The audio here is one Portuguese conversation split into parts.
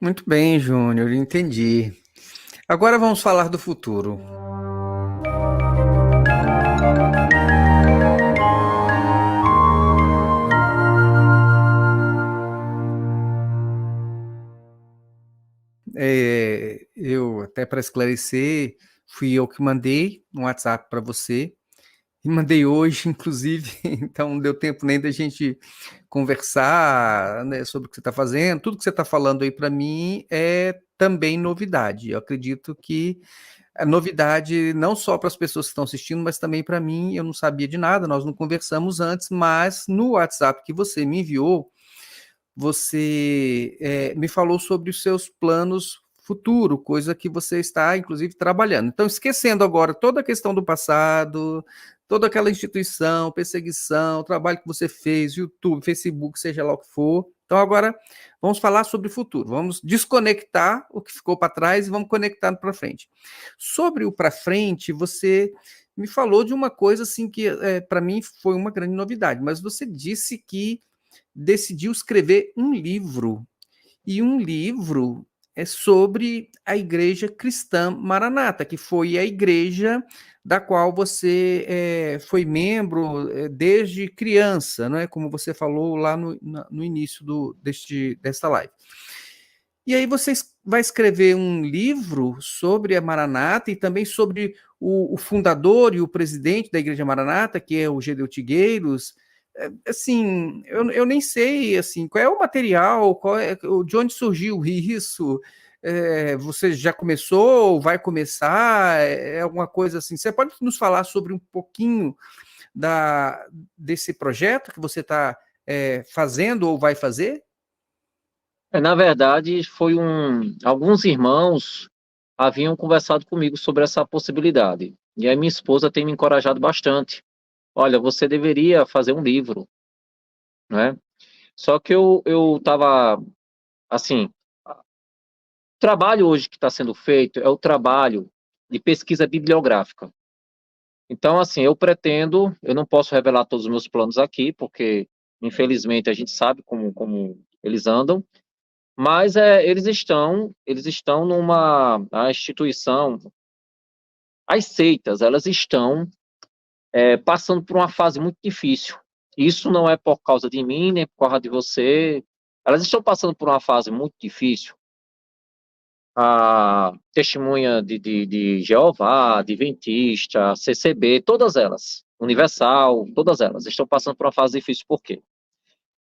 Muito bem, Júnior, entendi. Agora vamos falar do futuro. Eu, até para esclarecer, fui eu que mandei um WhatsApp para você, e mandei hoje, inclusive, então não deu tempo nem da gente conversar, né, sobre o que você está fazendo. Tudo que você está falando aí para mim é também novidade. Eu acredito que é novidade não só para as pessoas que estão assistindo, mas também para mim. Eu não sabia de nada, nós não conversamos antes, mas no WhatsApp que você me enviou, você me falou sobre os seus planos futuro, coisa que você está, inclusive, trabalhando. Então, esquecendo agora toda a questão do passado, toda aquela instituição, perseguição, trabalho que você fez, YouTube, Facebook, seja lá o que for. Então, agora vamos falar sobre o futuro. Vamos desconectar o que ficou para trás e vamos conectar para frente. Sobre o para frente, você me falou de uma coisa assim que para mim foi uma grande novidade, mas você disse que decidiu escrever um livro. E um livro é sobre a Igreja Cristã Maranata, que foi a igreja da qual você foi membro desde criança, não é? Como você falou lá no início desta live. E aí você vai escrever um livro sobre a Maranata e também sobre o fundador e o presidente da Igreja Maranata, que é o Gedeu Tigueiros. Assim, eu nem sei assim, qual é o material, de onde surgiu isso. Você já começou, vai começar? É alguma coisa assim? Você pode nos falar sobre um pouquinho da, desse projeto que você está fazendo ou vai fazer? Na verdade, alguns irmãos haviam conversado comigo sobre essa possibilidade. E a minha esposa tem me encorajado bastante. Olha, você deveria fazer um livro, né? Só que eu estava, assim, o trabalho hoje que está sendo feito é o trabalho de pesquisa bibliográfica. Então, assim, eu não posso revelar todos os meus planos aqui, porque, infelizmente, a gente sabe como eles andam. Mas eles estão a instituição, as seitas, elas estão passando por uma fase muito difícil. Isso não é por causa de mim, nem por causa de você. Elas estão passando por uma fase muito difícil. A testemunha de Jeová, Adventista, CCB, todas elas, Universal, todas elas estão passando por uma fase difícil. Por quê?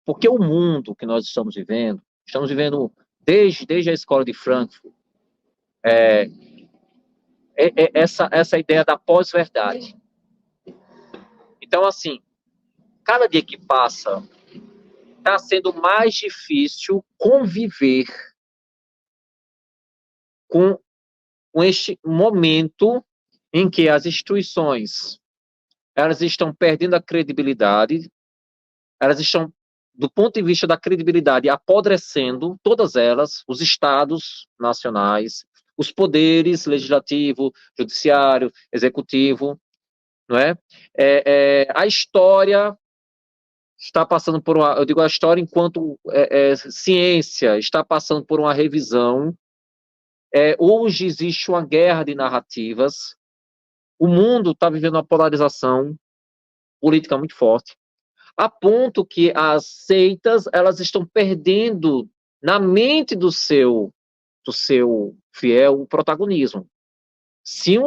Porque o mundo que nós estamos vivendo desde a escola de Frankfurt, essa ideia da pós-verdade. Então, assim, cada dia que passa, está sendo mais difícil conviver com, com este momento em que as instituições elas estão perdendo a credibilidade, elas estão, do ponto de vista da credibilidade, apodrecendo, todas elas, os estados nacionais, os poderes legislativo, judiciário, executivo, não é? A história está passando por uma, eu digo a história enquanto ciência, está passando por uma revisão. Hoje existe uma guerra de narrativas, o mundo está vivendo uma polarização política muito forte, a ponto que as seitas elas estão perdendo na mente do seu fiel o protagonismo. Se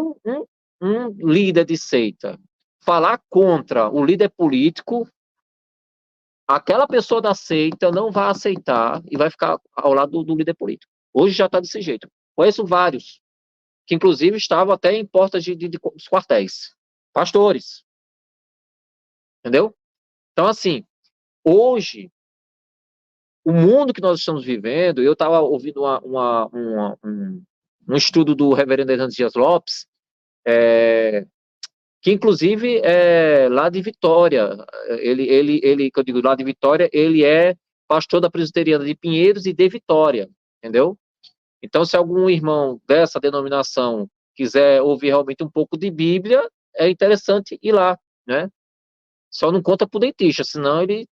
um líder de seita falar contra o líder político, aquela pessoa da seita não vai aceitar e vai ficar ao lado do líder político. Hoje já está desse jeito. Conheço vários, que inclusive estavam até em portas dos quartéis. Pastores, entendeu? Então, assim, hoje, o mundo que nós estamos vivendo, eu estava ouvindo um estudo do reverendo Hernandes Dias Lopes, que inclusive é lá de Vitória. Que eu digo lá de Vitória, ele é pastor da presbiteriana de Pinheiros e de Vitória, entendeu? Então, se algum irmão dessa denominação quiser ouvir realmente um pouco de Bíblia, é interessante ir lá, né? Só não conta pro dentista, senão ele,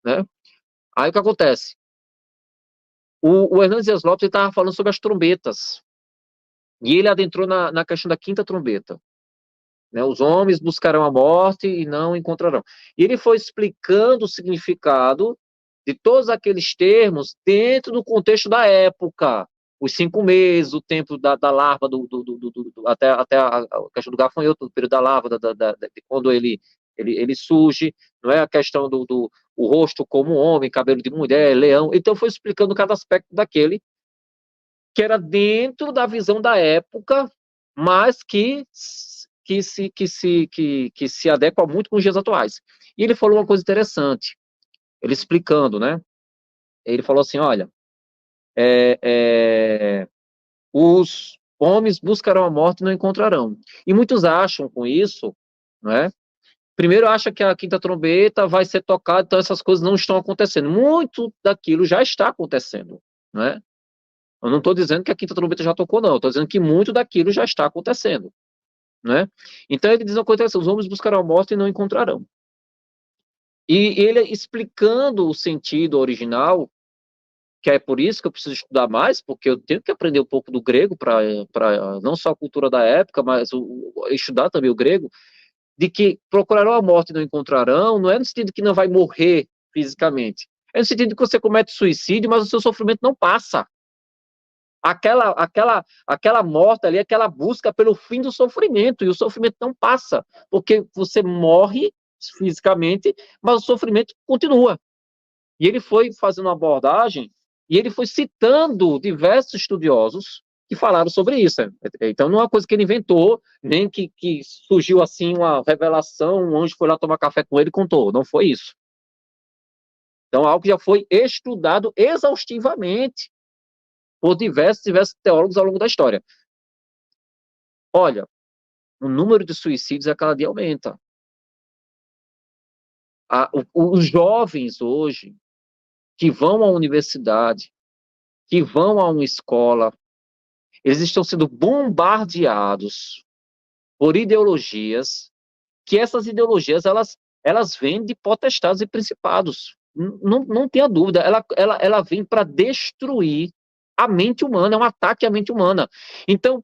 né? Aí o que acontece? O Hernandes Dias Lopes estava falando sobre as trombetas, e ele adentrou na questão da quinta trombeta. Né? Os homens buscarão a morte e não encontrarão. E ele foi explicando o significado de todos aqueles termos dentro do contexto da época. Os 5 meses, o tempo da larva, até a questão do gafanhoto, do período da larva, de quando ele surge, não é a questão o rosto como homem, cabelo de mulher, leão. Então foi explicando cada aspecto daquele, que era dentro da visão da época, mas que se adequa muito com os dias atuais. E ele falou uma coisa interessante, ele explicando, né? Ele falou assim, olha, os homens buscarão a morte e não encontrarão. E muitos acham com isso, né? Primeiro acha que a quinta trombeta vai ser tocada, então essas coisas não estão acontecendo. Muito daquilo já está acontecendo, né? Eu não estou dizendo que a quinta trombeta já tocou, não. Estou dizendo que muito daquilo já está acontecendo, né? Então ele diz uma coisa interessante, os homens buscarão a morte e não encontrarão. E ele explicando o sentido original, que é por isso que eu preciso estudar mais, porque eu tenho que aprender um pouco do grego para não só a cultura da época, mas estudar também o grego, de que procurarão a morte e não encontrarão, não é no sentido que não vai morrer fisicamente, é no sentido que você comete suicídio, mas o seu sofrimento não passa. Aquela morte ali, aquela busca pelo fim do sofrimento, e o sofrimento não passa, porque você morre fisicamente, mas o sofrimento continua. E ele foi fazendo uma abordagem, e ele foi citando diversos estudiosos que falaram sobre isso. Então, não é uma coisa que ele inventou, nem que surgiu assim uma revelação, um anjo foi lá tomar café com ele e contou. Não foi isso. Então, algo que já foi estudado exaustivamente por diversos teólogos ao longo da história. Olha, o número de suicídios a cada dia aumenta. Os jovens hoje que vão à universidade, que vão a uma escola, eles estão sendo bombardeados por ideologias, que essas ideologias, elas vêm de potestades e principados. Não tenha dúvida, ela vem para destruir a mente humana, é um ataque à mente humana. Então,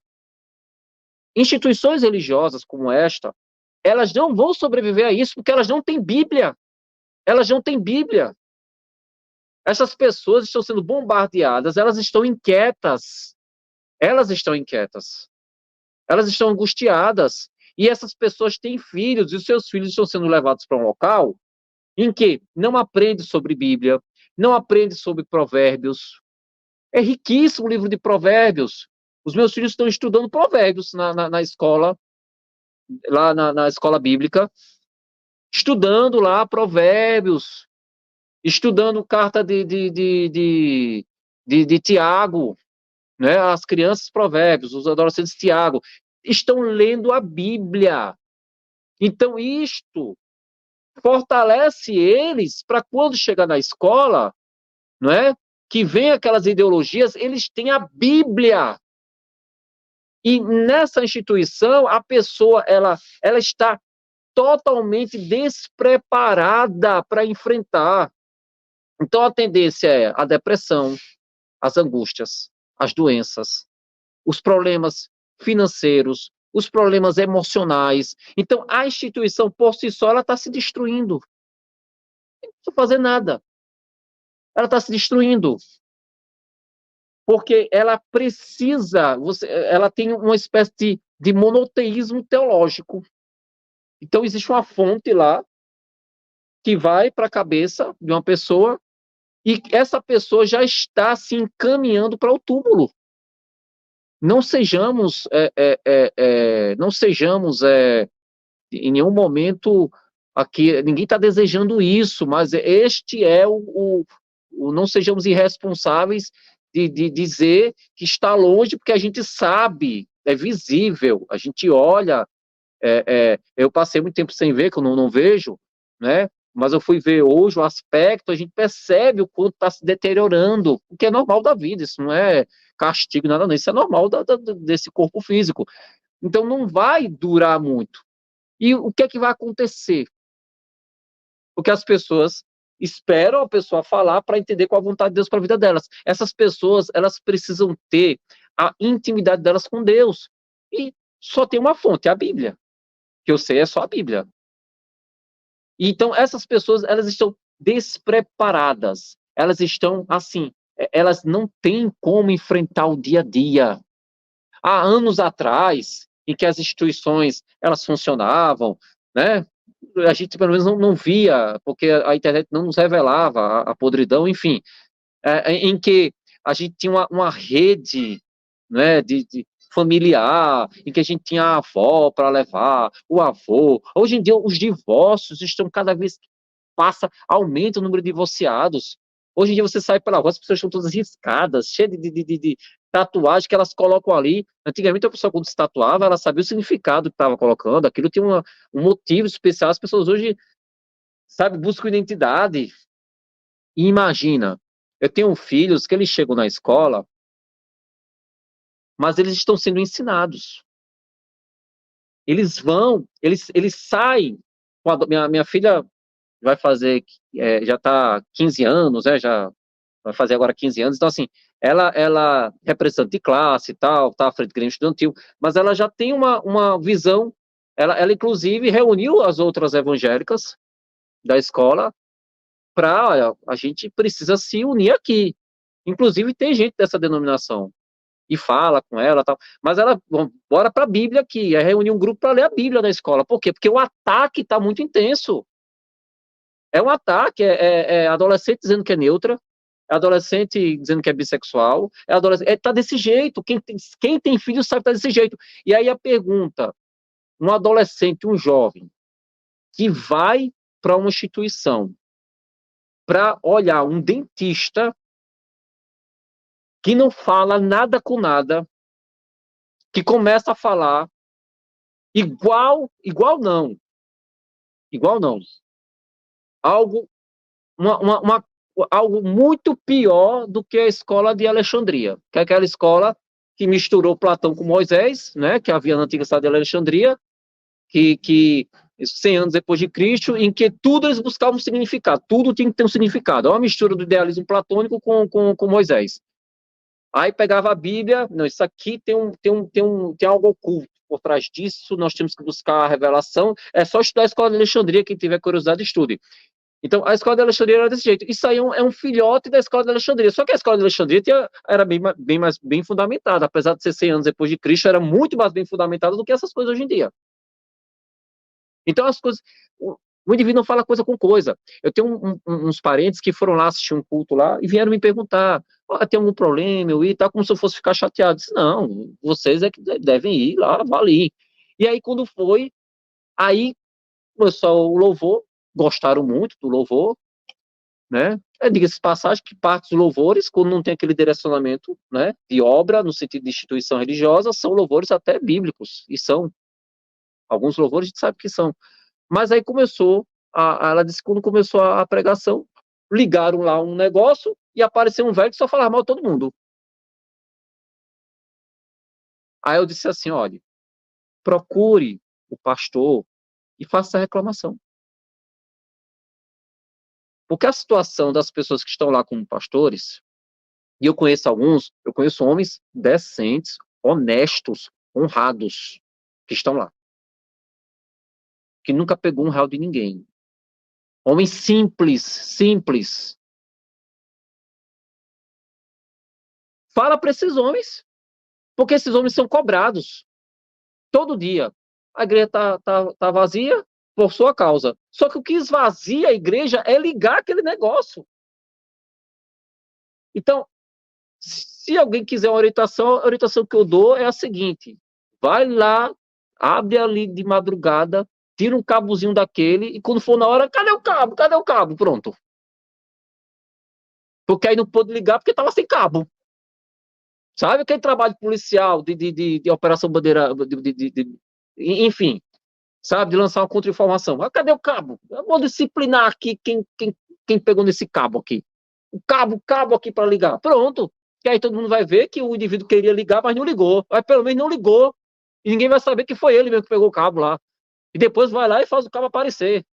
instituições religiosas como esta, elas não vão sobreviver a isso, porque elas não têm Bíblia. Elas não têm Bíblia. Essas pessoas estão sendo bombardeadas, elas estão inquietas. Elas estão inquietas. Elas estão angustiadas. E essas pessoas têm filhos, e os seus filhos estão sendo levados para um local em que não aprende sobre Bíblia, não aprende sobre provérbios. É riquíssimo o livro de provérbios. Os meus filhos estão estudando provérbios na escola, lá na escola bíblica, estudando lá provérbios, estudando carta de Tiago, né? As crianças provérbios, os adolescentes Tiago, estão lendo a Bíblia. Então, isto fortalece eles para quando chegar na escola, não é? Que vem aquelas ideologias, eles têm a Bíblia. E nessa instituição, a pessoa ela está totalmente despreparada para enfrentar. Então, a tendência é a depressão, as angústias, as doenças, os problemas financeiros, os problemas emocionais. Então, a instituição, por si só, ela está se destruindo. Não precisa fazer nada. Ela está se destruindo. Porque ela precisa, ela tem uma espécie de monoteísmo teológico. Então, existe uma fonte lá que vai para a cabeça de uma pessoa e essa pessoa já está se encaminhando para o túmulo. Não sejamos, em nenhum momento aqui, ninguém está desejando isso, mas este é o não sejamos irresponsáveis de dizer que está longe, porque a gente sabe, é visível, a gente olha, eu passei muito tempo sem ver, que eu não vejo, né? Mas eu fui ver hoje o aspecto, a gente percebe o quanto está se deteriorando, o que é normal da vida, isso não é castigo, nada disso, isso é normal desse corpo físico. Então não vai durar muito. E o que é que vai acontecer? Porque as pessoas esperam a pessoa falar para entender qual a vontade de Deus para a vida delas. Essas pessoas, elas precisam ter a intimidade delas com Deus. E só tem uma fonte, a Bíblia. Que eu sei é só a Bíblia. Então, essas pessoas, elas estão despreparadas. Elas estão, assim, elas não têm como enfrentar o dia a dia. Há anos atrás, em que as instituições, elas funcionavam, né? A gente, pelo menos, não via, porque a internet não nos revelava a podridão, enfim. Em que a gente tinha uma rede, né, de familiar, em que a gente tinha a avó para levar, o avô. Hoje em dia, os divórcios estão cada vez que passa, aumenta o número de divorciados. Hoje em dia, você sai pela rua, as pessoas estão todas riscadas, cheias de tatuagem que elas colocam ali. Antigamente, a pessoa, quando se tatuava, ela sabia o significado que estava colocando, aquilo tinha um motivo especial. As pessoas hoje, sabe, buscam identidade. E imagina, eu tenho filhos que eles chegam na escola, mas eles estão sendo ensinados. Eles vão, eles saem. Minha filha vai fazer, já está 15 anos, já vai fazer agora 15 anos, então assim, ela representante de classe e tal, tá à frente do Grêmio Estudantil, mas ela já tem uma visão, ela inclusive reuniu as outras evangélicas da escola para, olha, a gente precisa se unir aqui. Inclusive tem gente dessa denominação e fala com ela, tal, mas ela, bora para a Bíblia aqui, reunir um grupo para ler a Bíblia na escola. Por quê? Porque o ataque está muito intenso. É um ataque, adolescente dizendo que é neutra, é adolescente dizendo que é bissexual, tá desse jeito, quem tem filho sabe que tá desse jeito. E aí a pergunta, um adolescente, um jovem, que vai para uma instituição para olhar um dentista que não fala nada com nada, que começa a falar igual não, algo, algo muito pior do que a escola de Alexandria, que é aquela escola que misturou Platão com Moisés, né, que havia na antiga cidade de Alexandria, que 100 anos depois de Cristo, em que tudo eles buscavam um significado, tudo tinha que ter um significado, é uma mistura do idealismo platônico com Moisés. Aí pegava a Bíblia, não, isso aqui tem algo oculto por trás disso, nós temos que buscar a revelação, é só estudar a escola de Alexandria, quem tiver curiosidade, estude. Então, a escola de Alexandria era desse jeito. Isso aí é um filhote da escola de Alexandria. Só que a escola de Alexandria era bem fundamentada. Apesar de ser 100 anos depois de Cristo, era muito mais bem fundamentada do que essas coisas hoje em dia. Então, as coisas... O indivíduo não fala coisa com coisa. Eu tenho uns parentes que foram lá assistir um culto lá e vieram me perguntar, tem algum problema, eu ir, tá como se eu fosse ficar chateado. Eu disse, não, vocês é que devem ir lá, vale. E aí, quando foi, aí começou o louvor, gostaram muito do louvor, né? Diga-se de passagem que parte dos louvores, quando não tem aquele direcionamento, né, de obra, no sentido de instituição religiosa, são louvores até bíblicos, e são. Alguns louvores a gente sabe que são. Mas aí começou, ela disse que quando começou a pregação, ligaram lá um negócio e apareceu um velho que só falava mal de todo mundo. Aí eu disse assim, olha, procure o pastor e faça a reclamação. Porque a situação das pessoas que estão lá como pastores, e eu conheço alguns, eu conheço homens decentes, honestos, honrados, que estão lá. Que nunca pegou um real de ninguém. Homens simples. Fala para esses homens, porque esses homens são cobrados todo dia. A igreja tá vazia por sua causa. Só que o que esvazia a igreja é ligar aquele negócio. Então, se alguém quiser uma orientação, a orientação que eu dou é a seguinte: vai lá, abre ali de madrugada, tira um cabozinho daquele, e quando for na hora, cadê o cabo? Cadê o cabo? Pronto. Porque aí não pôde ligar porque estava sem cabo. Sabe aquele trabalho policial de Operação Bandeira, enfim, sabe, de lançar uma contra-informação. Mas cadê o cabo? Eu vou disciplinar aqui quem pegou nesse cabo aqui. O cabo aqui para ligar. Pronto. Que aí todo mundo vai ver que o indivíduo queria ligar, mas não ligou. Mas pelo menos não ligou. E ninguém vai saber que foi ele mesmo que pegou o cabo lá. E depois vai lá e faz o cabo aparecer.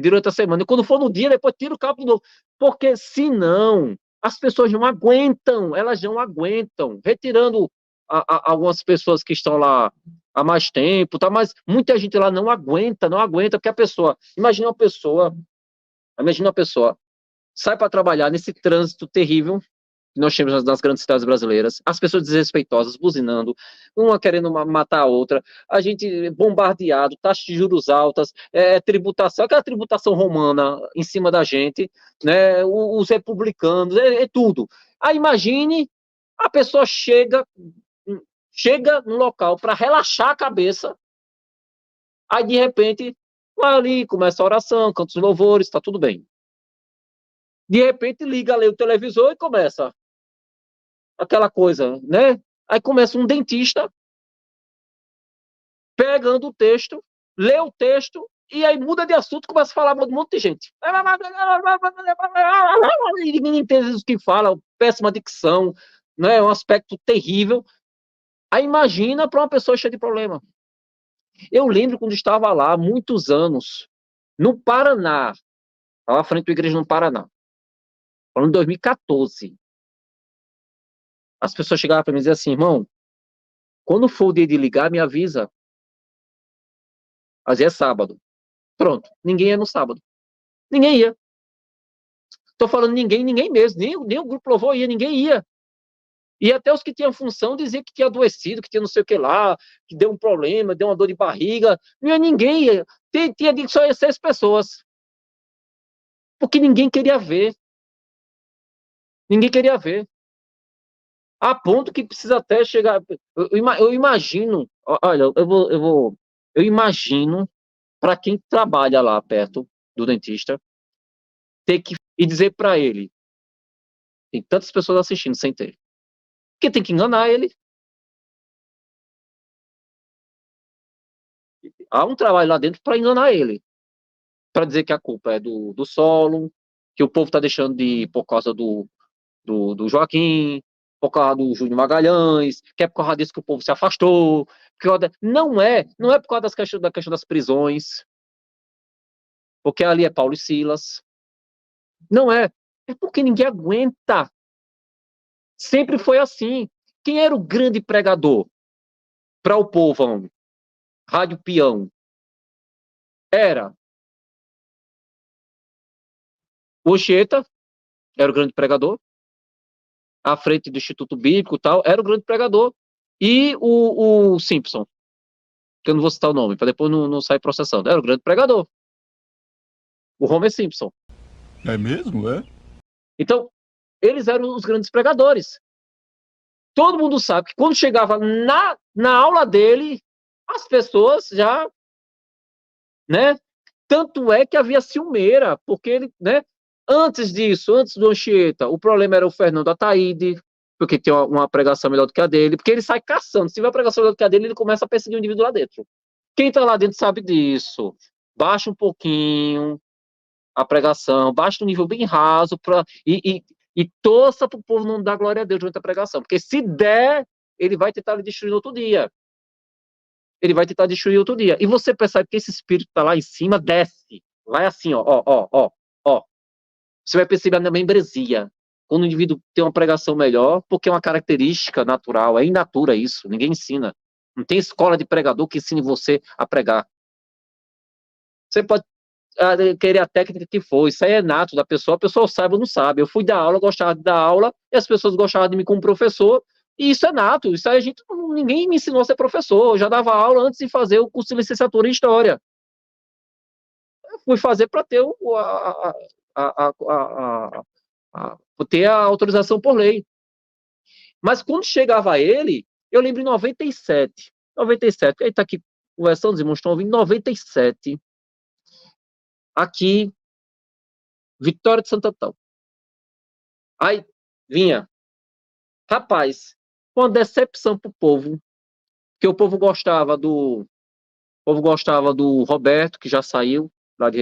durante a semana. E quando for no dia, depois tira o cabo de novo. Porque senão, as pessoas não aguentam, elas não aguentam. Retirando algumas pessoas que estão lá há mais tempo, tá? Mas muita gente lá não aguenta, porque a pessoa, imagina uma pessoa sai para trabalhar nesse trânsito terrível que nós temos nas grandes cidades brasileiras, as pessoas desrespeitosas, buzinando, uma querendo matar a outra, a gente bombardeado, taxas de juros altas, tributação, aquela tributação romana em cima da gente, né, os republicanos, tudo. Aí imagine, a pessoa chega no local para relaxar a cabeça, aí de repente, vai ali, começa a oração, canta os louvores, tá tudo bem. De repente liga ali o televisor e começa aquela coisa, né? Aí começa um dentista pegando o texto, lê o texto e aí muda de assunto, começa a falar de um monte de gente. E ninguém entende o que fala, péssima dicção, né? Um aspecto terrível. Aí imagina para uma pessoa cheia de problema. Eu lembro quando estava lá, muitos anos, no Paraná, estava à frente da igreja no Paraná, falando em 2014. As pessoas chegavam para mim e diziam assim, irmão, quando for o dia de ligar, me avisa. Mas é sábado. Pronto. Ninguém ia no sábado. Ninguém ia. Tô falando ninguém mesmo. Nem o grupo louvor ia, ninguém ia. E até os que tinham função diziam que tinha adoecido, que tinha não sei o que lá, que deu um problema, deu uma dor de barriga. Não ia ninguém. Tinha dito que só ia 6 pessoas. Porque ninguém queria ver. Ninguém queria ver. A ponto que precisa até chegar. Eu imagino. Olha, eu imagino para quem trabalha lá perto do dentista ter que e dizer para ele, tem tantas pessoas assistindo sem ter, que tem que enganar ele. Há um trabalho lá dentro para enganar ele, para dizer que a culpa é do solo, que o povo está deixando de ir por causa do Joaquim, por causa do Júnior Magalhães, que é por causa disso que o povo se afastou. Não é por causa da questão das prisões, porque ali é Paulo e Silas. Não é. É porque ninguém aguenta. Sempre foi assim. Quem era o grande pregador para o povão? Rádio Peão. Era o Anchieta, era o grande pregador, à frente do Instituto Bíblico e tal, era o grande pregador. E o Simpson, que eu não vou citar o nome, para depois não sair processando, era o grande pregador. O Homer Simpson. É mesmo, é? Então, eles eram os grandes pregadores. Todo mundo sabe que quando chegava na aula dele, as pessoas já, né? Tanto é que havia ciumeira, porque ele, né? Antes disso, antes do Anchieta, o problema era o Fernando Ataíde, porque tem uma pregação melhor do que a dele, porque ele sai caçando. Se tiver uma pregação melhor do que a dele, ele começa a perseguir o indivíduo lá dentro. Quem tá lá dentro sabe disso. Baixa um pouquinho a pregação, baixa um nível bem raso e torça para o povo não dar glória a Deus durante a pregação, porque se der, ele vai tentar lhe destruir no outro dia. Ele vai tentar destruir outro dia. E você percebe que esse espírito está lá em cima, desce. Vai assim, ó. Você vai perceber a membresia. Quando o indivíduo tem uma pregação melhor, porque é uma característica natural, é inatura isso, ninguém ensina. Não tem escola de pregador que ensine você a pregar. Você pode querer a técnica que for, isso aí é nato da pessoa, a pessoa sabe ou não sabe. Eu fui dar aula, gostava de dar aula, e as pessoas gostavam de mim como professor, e isso é nato, isso aí ninguém me ensinou a ser professor, eu já dava aula antes de fazer o curso de licenciatura em História. Eu fui fazer para ter ter a autorização por lei. Mas quando chegava ele, eu lembro em 97, aí está aqui conversando, os irmãos estão ouvindo, 97, aqui, Vitória de Santo Antão. Aí vinha, rapaz, uma decepção pro povo, que o povo gostava do Roberto, que já saiu lá de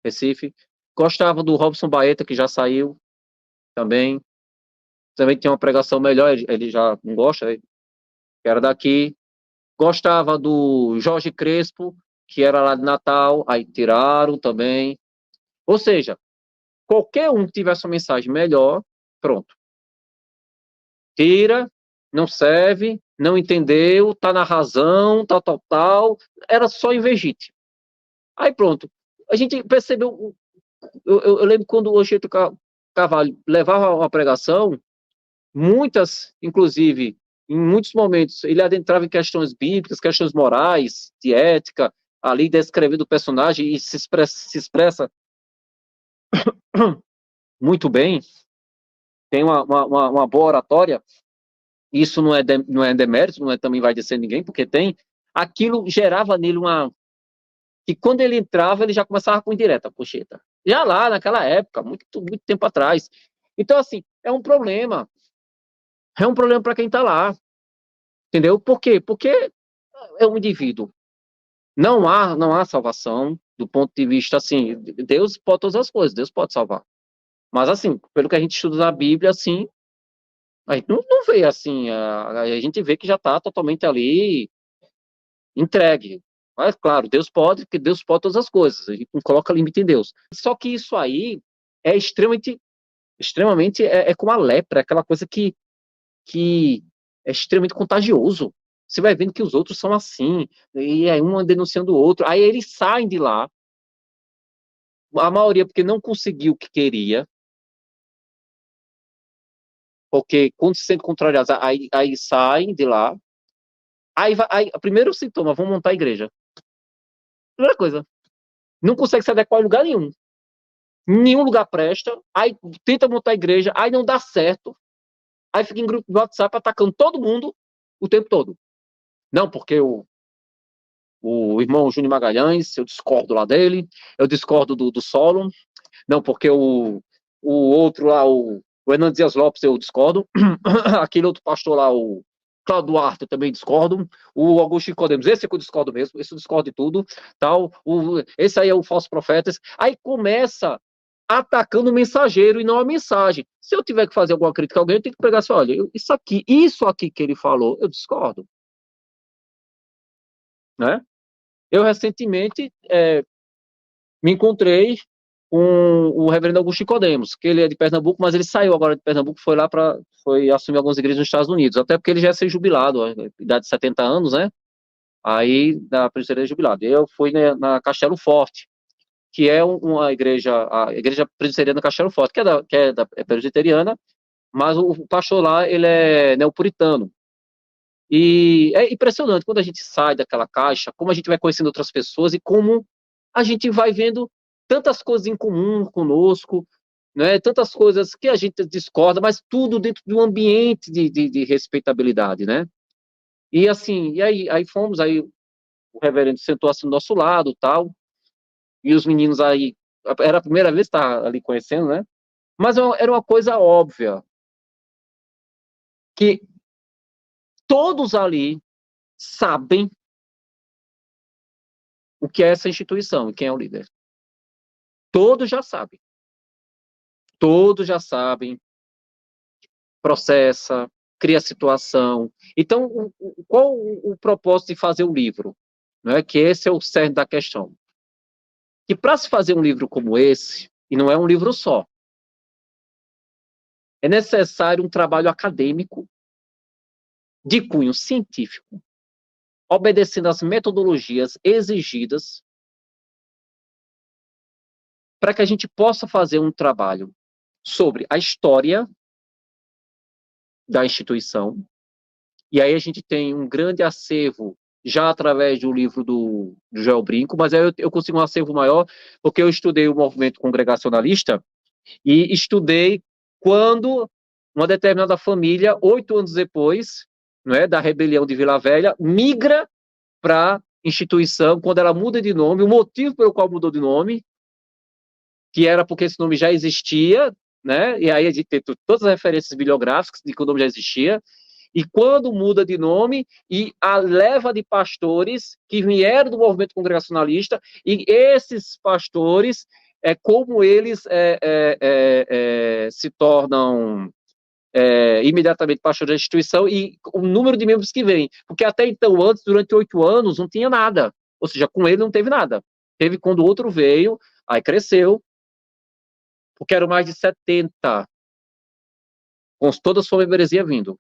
Recife, gostava do Robson Baeta, que já saiu também tem uma pregação melhor, ele já não gosta, que era daqui. Gostava do Jorge Crespo, que era lá de Natal, aí tiraram também. Ou seja, qualquer um que tivesse uma mensagem melhor, pronto. Tira, não serve, não entendeu, tá na razão, tal. Era só invejite. Aí pronto. A gente percebeu. Eu lembro quando o Oxeto Carvalho levava uma pregação, muitas, inclusive, em muitos momentos, ele adentrava em questões bíblicas, questões morais, de ética, ali descrevendo o personagem e se expressa muito bem, tem uma boa oratória. Isso não é demérito, não é também vai descer ninguém, porque tem. Aquilo gerava nele uma. Que quando ele entrava, ele já começava com indireta, pocheta. Já lá, naquela época, muito tempo atrás. Então, assim, é um problema. É um problema para quem está lá. Entendeu? Por quê? Porque é um indivíduo. Não há salvação do ponto de vista, assim, Deus pode todas as coisas, Deus pode salvar. Mas, assim, pelo que a gente estuda na Bíblia, assim, a gente não vê, assim, a gente vê que já está totalmente ali entregue. Mas, claro, Deus pode, porque Deus pode todas as coisas. A gente não coloca limite em Deus. Só que isso aí é extremamente é como a lepra, aquela coisa que é extremamente contagioso. Você vai vendo que os outros são assim, e aí um denunciando o outro. Aí eles saem de lá, a maioria porque não conseguiu o que queria, porque quando se sentem contrariados, aí saem de lá. Aí, primeiro sintoma, vão montar a igreja. Primeira coisa, não consegue se adequar em lugar nenhum. Nenhum lugar presta, aí tenta montar a igreja, aí não dá certo, aí fica em grupo de WhatsApp atacando todo mundo o tempo todo. Não, porque o irmão Júnior Magalhães, eu discordo lá dele, eu discordo do Solon, não, porque o outro lá, o Hernando Dias Lopes, eu discordo, aquele outro pastor lá, o Cláudio Duarte, eu também discordo, o Augusto Nicodemos, esse é que eu discordo mesmo, esse eu discordo de tudo, tal, esse aí é o falso profeta, aí começa atacando o mensageiro e não a mensagem. Se eu tiver que fazer alguma crítica a alguém, eu tenho que pegar assim, olha, isso aqui que ele falou, eu discordo, né? Eu recentemente me encontrei com o reverendo Augusto Nicodemos, que ele é de Pernambuco, mas ele saiu agora de Pernambuco, foi assumir algumas igrejas nos Estados Unidos, até porque ele já ia ser jubilado, a idade de 70 anos, né? Aí, da presbiteriana jubilado. Eu fui na Castelo Forte, que é uma igreja, a igreja presbiteriana Castelo Forte, é presbiteriana, mas o pastor lá, ele é neopuritano. E é impressionante quando a gente sai daquela caixa, como a gente vai conhecendo outras pessoas e como a gente vai vendo tantas coisas em comum conosco, né? Tantas coisas que a gente discorda, mas tudo dentro de um ambiente de respeitabilidade, né? E assim, aí fomos, aí o reverendo sentou assim do nosso lado, tal, e os meninos aí, era a primeira vez que estava ali conhecendo, né? Mas era uma coisa óbvia, que todos ali sabem o que é essa instituição e quem é o líder. Todos já sabem. Todos já sabem, processa, cria situação. Então, qual o propósito de fazer o livro? Não é que esse é o cerne da questão. Que para se fazer um livro como esse, e não é um livro só, é necessário um trabalho acadêmico de cunho científico, obedecendo às metodologias exigidas para que a gente possa fazer um trabalho sobre a história da instituição. E aí a gente tem um grande acervo já através do livro do Joel Brinco, mas aí eu consigo um acervo maior porque eu estudei o movimento congregacionalista e estudei quando uma determinada família, 8 anos depois, não é, da rebelião de Vila Velha, migra para instituição, quando ela muda de nome, o motivo pelo qual mudou de nome, que era porque esse nome já existia, né? E aí a gente tem todas as referências bibliográficas de que o nome já existia. E quando muda de nome, e a leva de pastores que vieram do movimento congregacionalista, e esses pastores, como eles se tornam imediatamente pastores da instituição, e o número de membros que vem. Porque até então, antes, durante 8 anos, não tinha nada. Ou seja, com ele não teve nada. Teve quando o outro veio, aí cresceu, porque eram mais de 70, com toda a sua membresia vindo.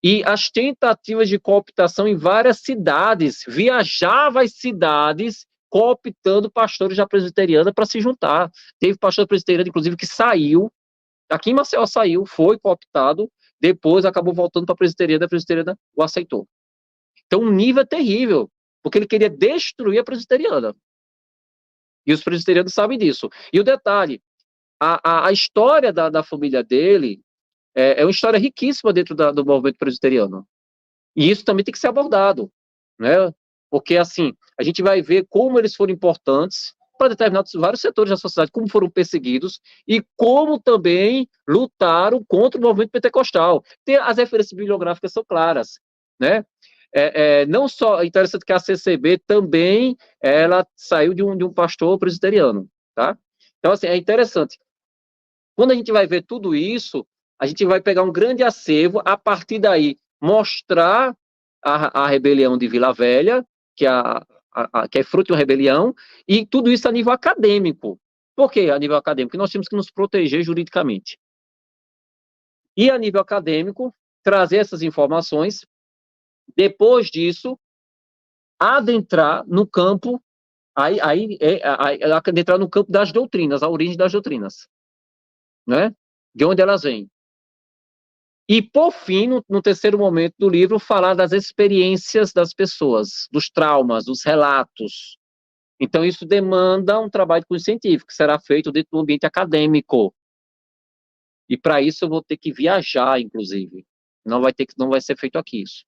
E as tentativas de cooptação em várias cidades, viajava às cidades, cooptando pastores da presbiteriana para se juntar. Teve pastor presbiteriano, inclusive, que saiu, aqui em Maceió saiu, foi cooptado, depois acabou voltando para a presbiteriana o aceitou. Então, um nível terrível, porque ele queria destruir a presbiteriana. E os presbiterianos sabem disso. E o detalhe, a história da família dele é uma história riquíssima dentro do movimento presbiteriano. E isso também tem que ser abordado, né? Porque, assim, a gente vai ver como eles foram importantes para determinados vários setores da sociedade, como foram perseguidos e como também lutaram contra o movimento pentecostal. As referências bibliográficas são claras, né? Não só, é interessante que a CCB também, ela saiu de um pastor presbiteriano, tá? Então, assim, é interessante. Quando a gente vai ver tudo isso, a gente vai pegar um grande acervo, a partir daí, mostrar a rebelião de Vila Velha, que é fruto de uma rebelião, e tudo isso a nível acadêmico. Por que a nível acadêmico? Porque nós temos que nos proteger juridicamente. E a nível acadêmico, trazer essas informações, depois disso, adentrar no campo, adentrar no campo das doutrinas, a origem das doutrinas, né? De onde elas vêm. E, por fim, no terceiro momento do livro, falar das experiências das pessoas, dos traumas, dos relatos. Então, isso demanda um trabalho com o científico, que será feito dentro do ambiente acadêmico. E, para isso, eu vou ter que viajar, inclusive. Não vai ser feito aqui isso,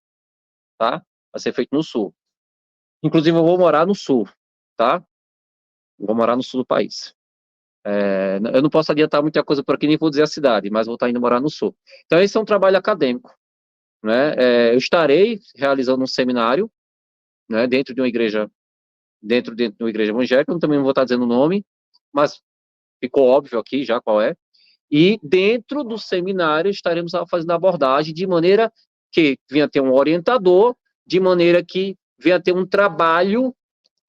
tá? Vai ser feito no Sul. Inclusive, eu vou morar no Sul, tá? Eu vou morar no Sul do país. Eu não posso adiantar muita coisa por aqui, nem vou dizer a cidade, mas vou estar indo morar no Sul. Então, esse é um trabalho acadêmico, né? Eu estarei realizando um seminário, né, dentro de uma igreja evangélica, eu também não vou estar dizendo o nome, mas ficou óbvio aqui já qual é. E dentro do seminário estaremos fazendo a abordagem de maneira que venha ter um orientador, de maneira que venha ter um trabalho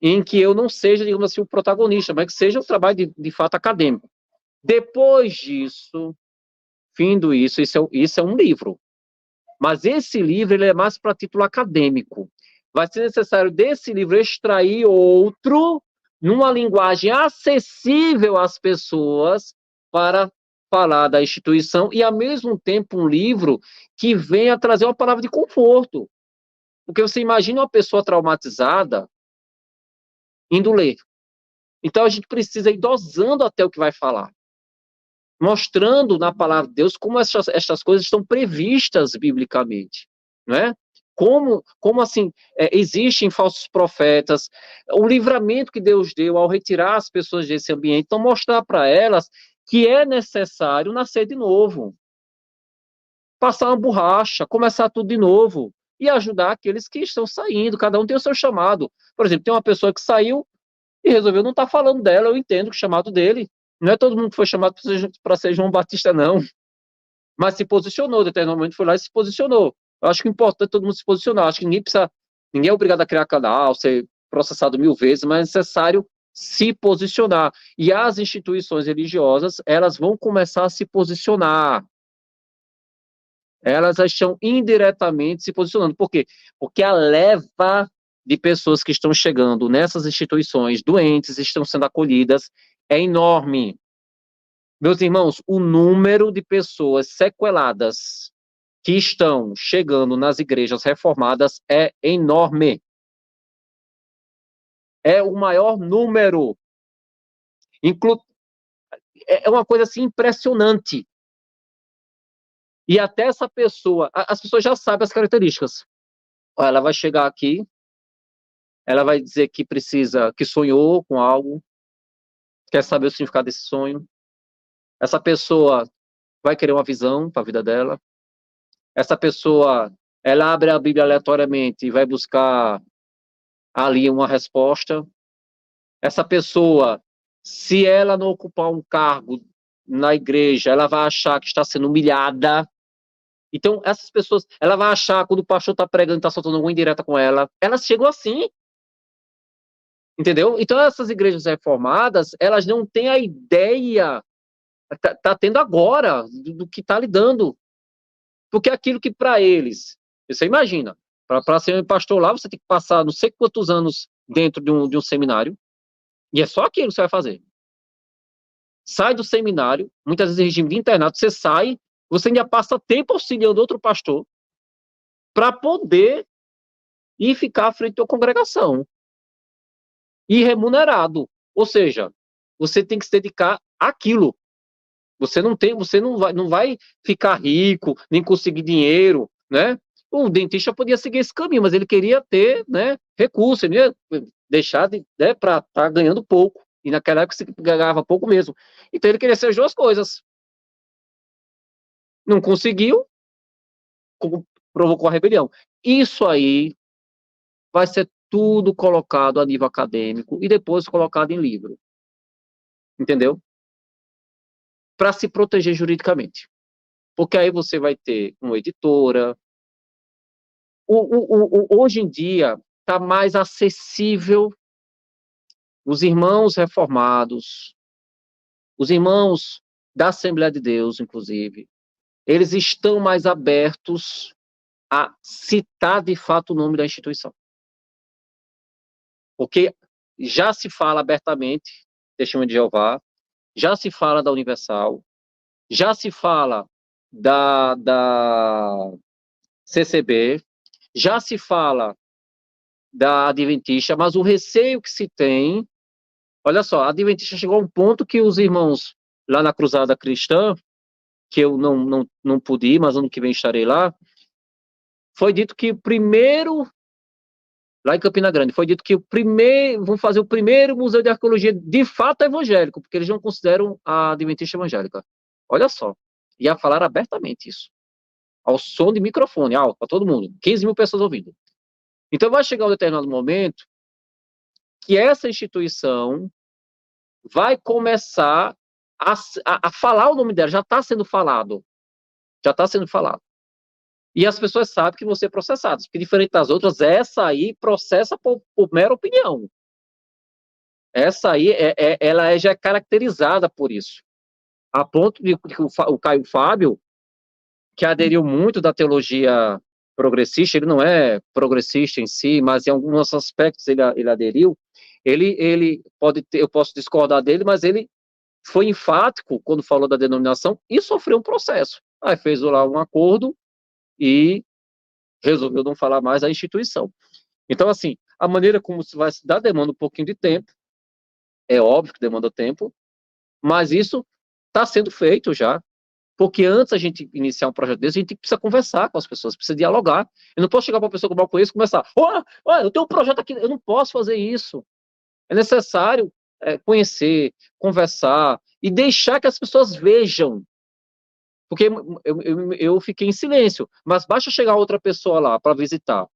em que eu não seja, digamos assim, o protagonista, mas que seja um trabalho de fato acadêmico. Depois disso, findo isso é um livro. Mas esse livro ele é mais para título acadêmico. Vai ser necessário desse livro extrair outro, numa linguagem acessível às pessoas, para falar da instituição, e, ao mesmo tempo, um livro que venha trazer uma palavra de conforto. Porque você imagina uma pessoa traumatizada indo ler. Então, a gente precisa ir dosando até o que vai falar. Mostrando na palavra de Deus como estas coisas estão previstas biblicamente, não é? Como assim, existem falsos profetas, o livramento que Deus deu ao retirar as pessoas desse ambiente, então mostrar para elas que é necessário nascer de novo, passar uma borracha, começar tudo de novo, e ajudar aqueles que estão saindo, cada um tem o seu chamado. Por exemplo, tem uma pessoa que saiu e resolveu não estar falando dela, eu entendo o chamado dele. Não é todo mundo que foi chamado para ser João Batista, não. Mas se posicionou, determinadamente foi lá e se posicionou. Eu acho que é importante todo mundo se posicionar. Acho que ninguém é obrigado a criar canal, ser processado 1000 vezes, mas é necessário se posicionar. E as instituições religiosas, elas vão começar a se posicionar. Elas estão indiretamente se posicionando. Por quê? Porque a leva de pessoas que estão chegando nessas instituições, doentes, estão sendo acolhidas, é enorme. Meus irmãos, o número de pessoas sequeladas que estão chegando nas igrejas reformadas é enorme. É o maior número. É uma coisa assim impressionante. E até essa pessoa, as pessoas já sabem as características. Ela vai chegar aqui, ela vai dizer que que sonhou com algo, quer saber o significado desse sonho. Essa pessoa vai querer uma visão para a vida dela. Essa pessoa, ela abre a Bíblia aleatoriamente e vai buscar ali uma resposta. Essa pessoa, se ela não ocupar um cargo na igreja, ela vai achar que está sendo humilhada. Então, essas pessoas, ela vai achar, quando o pastor está pregando, está soltando alguma indireta com ela, elas chegam assim. Entendeu? Então, essas igrejas reformadas, elas não têm a ideia, tá tendo agora, do que está lidando. Porque aquilo que para eles, você imagina, para ser pastor lá, você tem que passar não sei quantos anos dentro de um seminário, e é só aquilo que você vai fazer. Sai do seminário, muitas vezes em regime de internato, você sai, você ainda passa tempo auxiliando outro pastor para poder ir ficar à frente da congregação. E remunerado. Ou seja, você tem que se dedicar àquilo. Você não vai ficar rico, nem conseguir dinheiro, né? O dentista podia seguir esse caminho, mas ele queria ter, né, recurso, ele ia deixar de, né, para estar ganhando pouco. E naquela época você ganhava pouco mesmo. Então ele queria ser as duas coisas. Não conseguiu, provocou a rebelião. Isso aí vai ser tudo colocado a nível acadêmico e depois colocado em livro. Entendeu? Para se proteger juridicamente. Porque aí você vai ter uma editora. Hoje em dia está mais acessível os irmãos reformados, os irmãos da Assembleia de Deus, inclusive, eles estão mais abertos a citar de fato o nome da instituição. Porque já se fala abertamente, Testemunho de Jeová, já se fala da Universal, já se fala da CCB, já se fala da Adventista, mas o receio que se tem, olha só, a Adventista chegou a um ponto que os irmãos lá na Cruzada Cristã, que eu não pude ir, mas ano que vem estarei lá, foi dito que o primeiro, lá em Campina Grande, foi dito que o primeiro, vão fazer o primeiro museu de arqueologia de fato evangélico, porque eles não consideram a Adventista evangélica. Olha só, ia falar abertamente isso, ao som de microfone, alto, para todo mundo, 15 mil pessoas ouvindo. Então vai chegar um determinado momento que essa instituição vai começar a falar o nome dela, já está sendo falado. Já está sendo falado. E as pessoas sabem que vão ser processadas, porque diferente das outras, essa aí processa por mera opinião. Essa aí, ela já é caracterizada por isso. A ponto de que o Caio Fábio, que aderiu muito da teologia progressista, ele não é progressista em si, mas em alguns aspectos ele aderiu, ele pode ter, eu posso discordar dele, mas ele foi enfático quando falou da denominação e sofreu um processo. Aí fez lá um acordo e resolveu não falar mais da instituição. Então, assim, a maneira como se vai se dar demanda um pouquinho de tempo, é óbvio que demanda tempo, mas isso está sendo feito já. Porque antes a gente iniciar um projeto desse, a gente precisa conversar com as pessoas, precisa dialogar. Eu não posso chegar para uma pessoa que eu mal conheço e começar, eu tenho um projeto aqui, eu não posso fazer isso. É necessário conhecer, conversar e deixar que as pessoas vejam. Porque eu fiquei em silêncio, mas basta chegar outra pessoa lá para visitar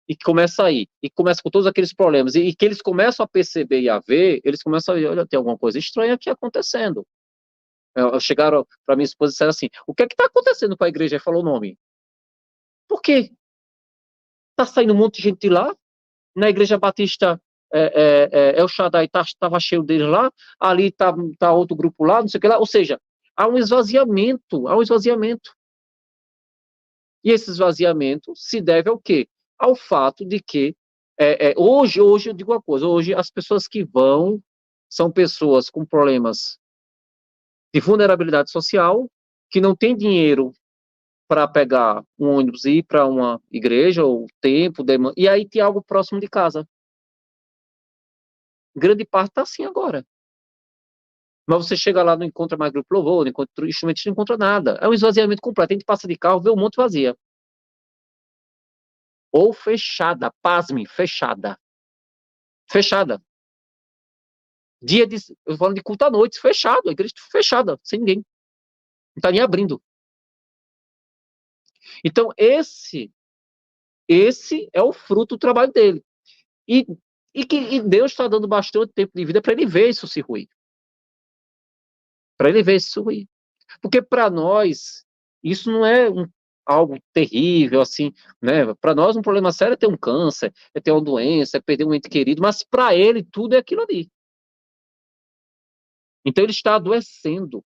e começa aí, e começa com todos aqueles problemas, e que eles começam a perceber e a ver, eles começam a ver, olha, tem alguma coisa estranha aqui acontecendo. Chegaram para minha esposa e disseram assim, o que é que está acontecendo com a igreja? Aí falou o nome. Por quê? Está saindo um monte de gente de lá, na igreja batista El Shaddai estava cheio deles lá, ali tá outro grupo lá, não sei o que lá, ou seja, há um esvaziamento, E esse esvaziamento se deve ao quê? Ao fato de que hoje eu digo uma coisa, hoje as pessoas que vão são pessoas com problemas de vulnerabilidade social, que não têm dinheiro para pegar um ônibus e ir para uma igreja, ou tempo, demanda, e aí tem algo próximo de casa. Grande parte está assim agora. Mas você chega lá, não encontra mais grupo louvor, não encontra instrumento, não encontra nada. É um esvaziamento completo. A gente passa de carro, vê um monte vazia. Ou fechada, pasme, fechada. Fechada. Eu falo de culto à noite, fechado, a igreja fechada, sem ninguém. Não está nem abrindo. Então, esse é o fruto do trabalho dele. E Deus está dando bastante tempo de vida para ele ver isso se ruir. Para ele ver isso se ruir. Porque para nós, isso não é algo terrível, assim, né? Para nós, um problema sério é ter um câncer, é ter uma doença, é perder um ente querido, mas para ele, tudo é aquilo ali. Então, ele está adoecendo.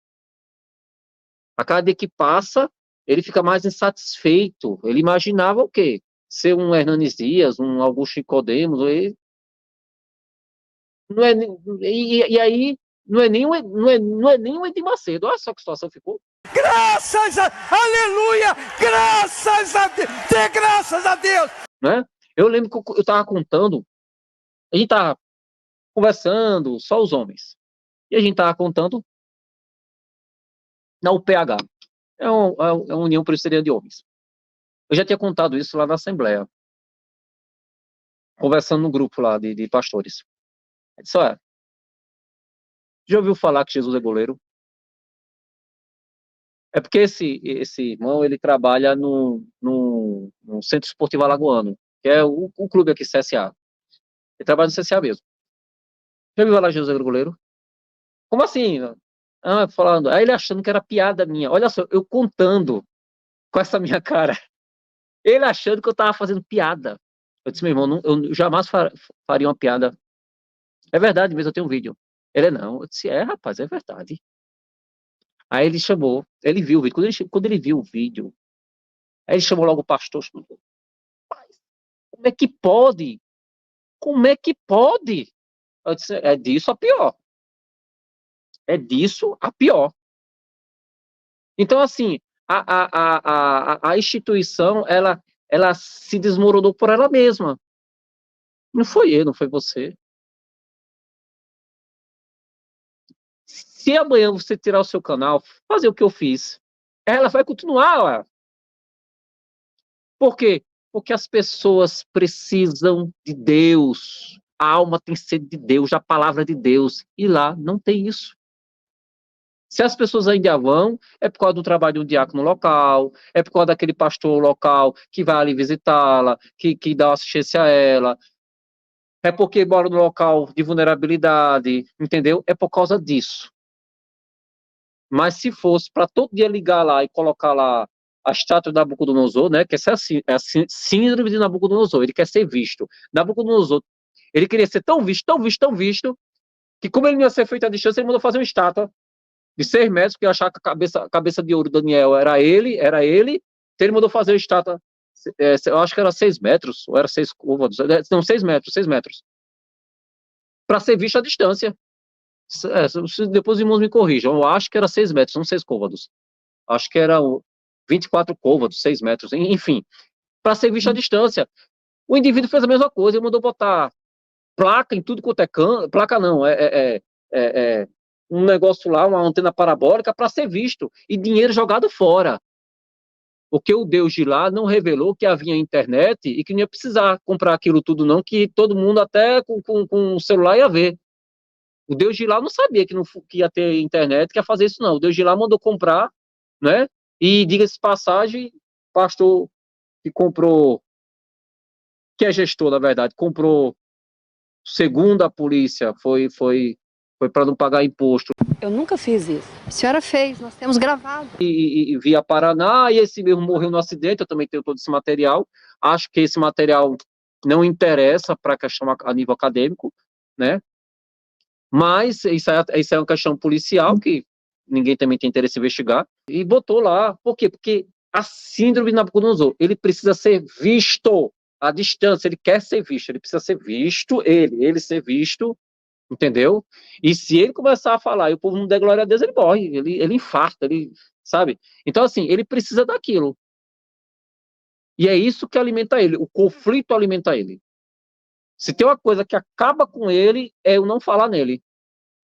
A cada dia que passa, ele fica mais insatisfeito. Ele imaginava o quê? Ser um Hernanes Dias, um Augusto Nicodemos, não é, e aí, não é nem o Edir Macedo. Olha só que situação ficou. Aleluia! Graças a Deus! Dê graças a Deus! Né? Eu lembro que eu estava contando, a gente estava conversando, só os homens, e a gente estava contando na UPH, é uma União Presbiteriana de Homens. Eu já tinha contado isso lá na Assembleia, conversando no grupo lá de pastores. Eu disse, olha, já ouviu falar que Jesus é goleiro? É porque esse irmão, ele trabalha no Centro Esportivo Alagoano, que é o clube aqui, CSA. Ele trabalha no CSA mesmo. Já ouviu falar que Jesus é goleiro? Como assim? Ah, falando. Aí ele achando que era piada minha. Olha só, eu contando com essa minha cara. Ele achando que eu tava fazendo piada. Eu disse, meu irmão, eu jamais faria uma piada. É verdade mesmo, eu tenho um vídeo. Ele, não. Eu disse, rapaz, é verdade. Aí ele chamou, ele viu o vídeo. Quando ele viu o vídeo, aí ele chamou logo o pastor. Como é que pode? Como é que pode? Eu disse, é disso a pior. É disso a pior. Então, assim, a instituição, ela se desmoronou por ela mesma. Não foi eu, não foi você. Se amanhã você tirar o seu canal, fazer o que eu fiz, ela vai continuar, ó. Por quê? Porque as pessoas precisam de Deus. A alma tem sede de Deus, da palavra de Deus. E lá não tem isso. Se as pessoas ainda vão, é por causa do trabalho de um diácono local, é por causa daquele pastor local que vai ali visitá-la, que dá assistência a ela, é porque mora no local de vulnerabilidade, entendeu? É por causa disso. Mas se fosse para todo dia ligar lá e colocar lá a estátua de Nabucodonosor, né, que essa é a síndrome de Nabucodonosor, ele quer ser visto. Nabucodonosor, ele queria ser tão visto, tão visto, tão visto, que como ele não ia ser feito à distância, ele mandou fazer uma estátua de 6 metros, porque achava que a cabeça de ouro do Daniel era ele, então ele mandou fazer uma estátua, eu acho que era 6 metros, ou era 6 côvados, não, 6 metros, 6 metros, para ser visto à distância. Depois os irmãos me corrijam, eu acho que era 6 metros, não 6 côvados. Acho que era 24 côvados, 6 metros, enfim, para ser visto à distância. O indivíduo fez a mesma coisa, ele mandou botar placa em tudo quanto é canto, placa não, um negócio lá, uma antena parabólica para ser visto, e dinheiro jogado fora. Porque o Deus de lá não revelou que havia internet e que não ia precisar comprar aquilo tudo não, que todo mundo até com o celular ia ver. O Deus de lá não sabia que ia ter internet, que ia fazer isso não. O Deus de lá mandou comprar, né? E diga-se de passagem, pastor que comprou, que é gestor, na verdade, comprou, segundo a polícia, foi para não pagar imposto. Eu nunca fiz isso. A senhora fez, nós temos gravado. E via Paraná, e esse mesmo morreu no acidente, eu também tenho todo esse material. Acho que esse material não interessa para a questão a nível acadêmico, né? Mas isso é uma questão policial que ninguém também tem interesse em investigar. E botou lá. Por quê? Porque a síndrome de Nabucodonosor, ele precisa ser visto à distância, ele quer ser visto, ele precisa ser visto, ele ser visto, entendeu? E se ele começar a falar e o povo não der glória a Deus, ele morre, ele infarta, ele, sabe? Então, assim, ele precisa daquilo. E é isso que alimenta ele, o conflito alimenta ele. Se tem uma coisa que acaba com ele, é eu não falar nele.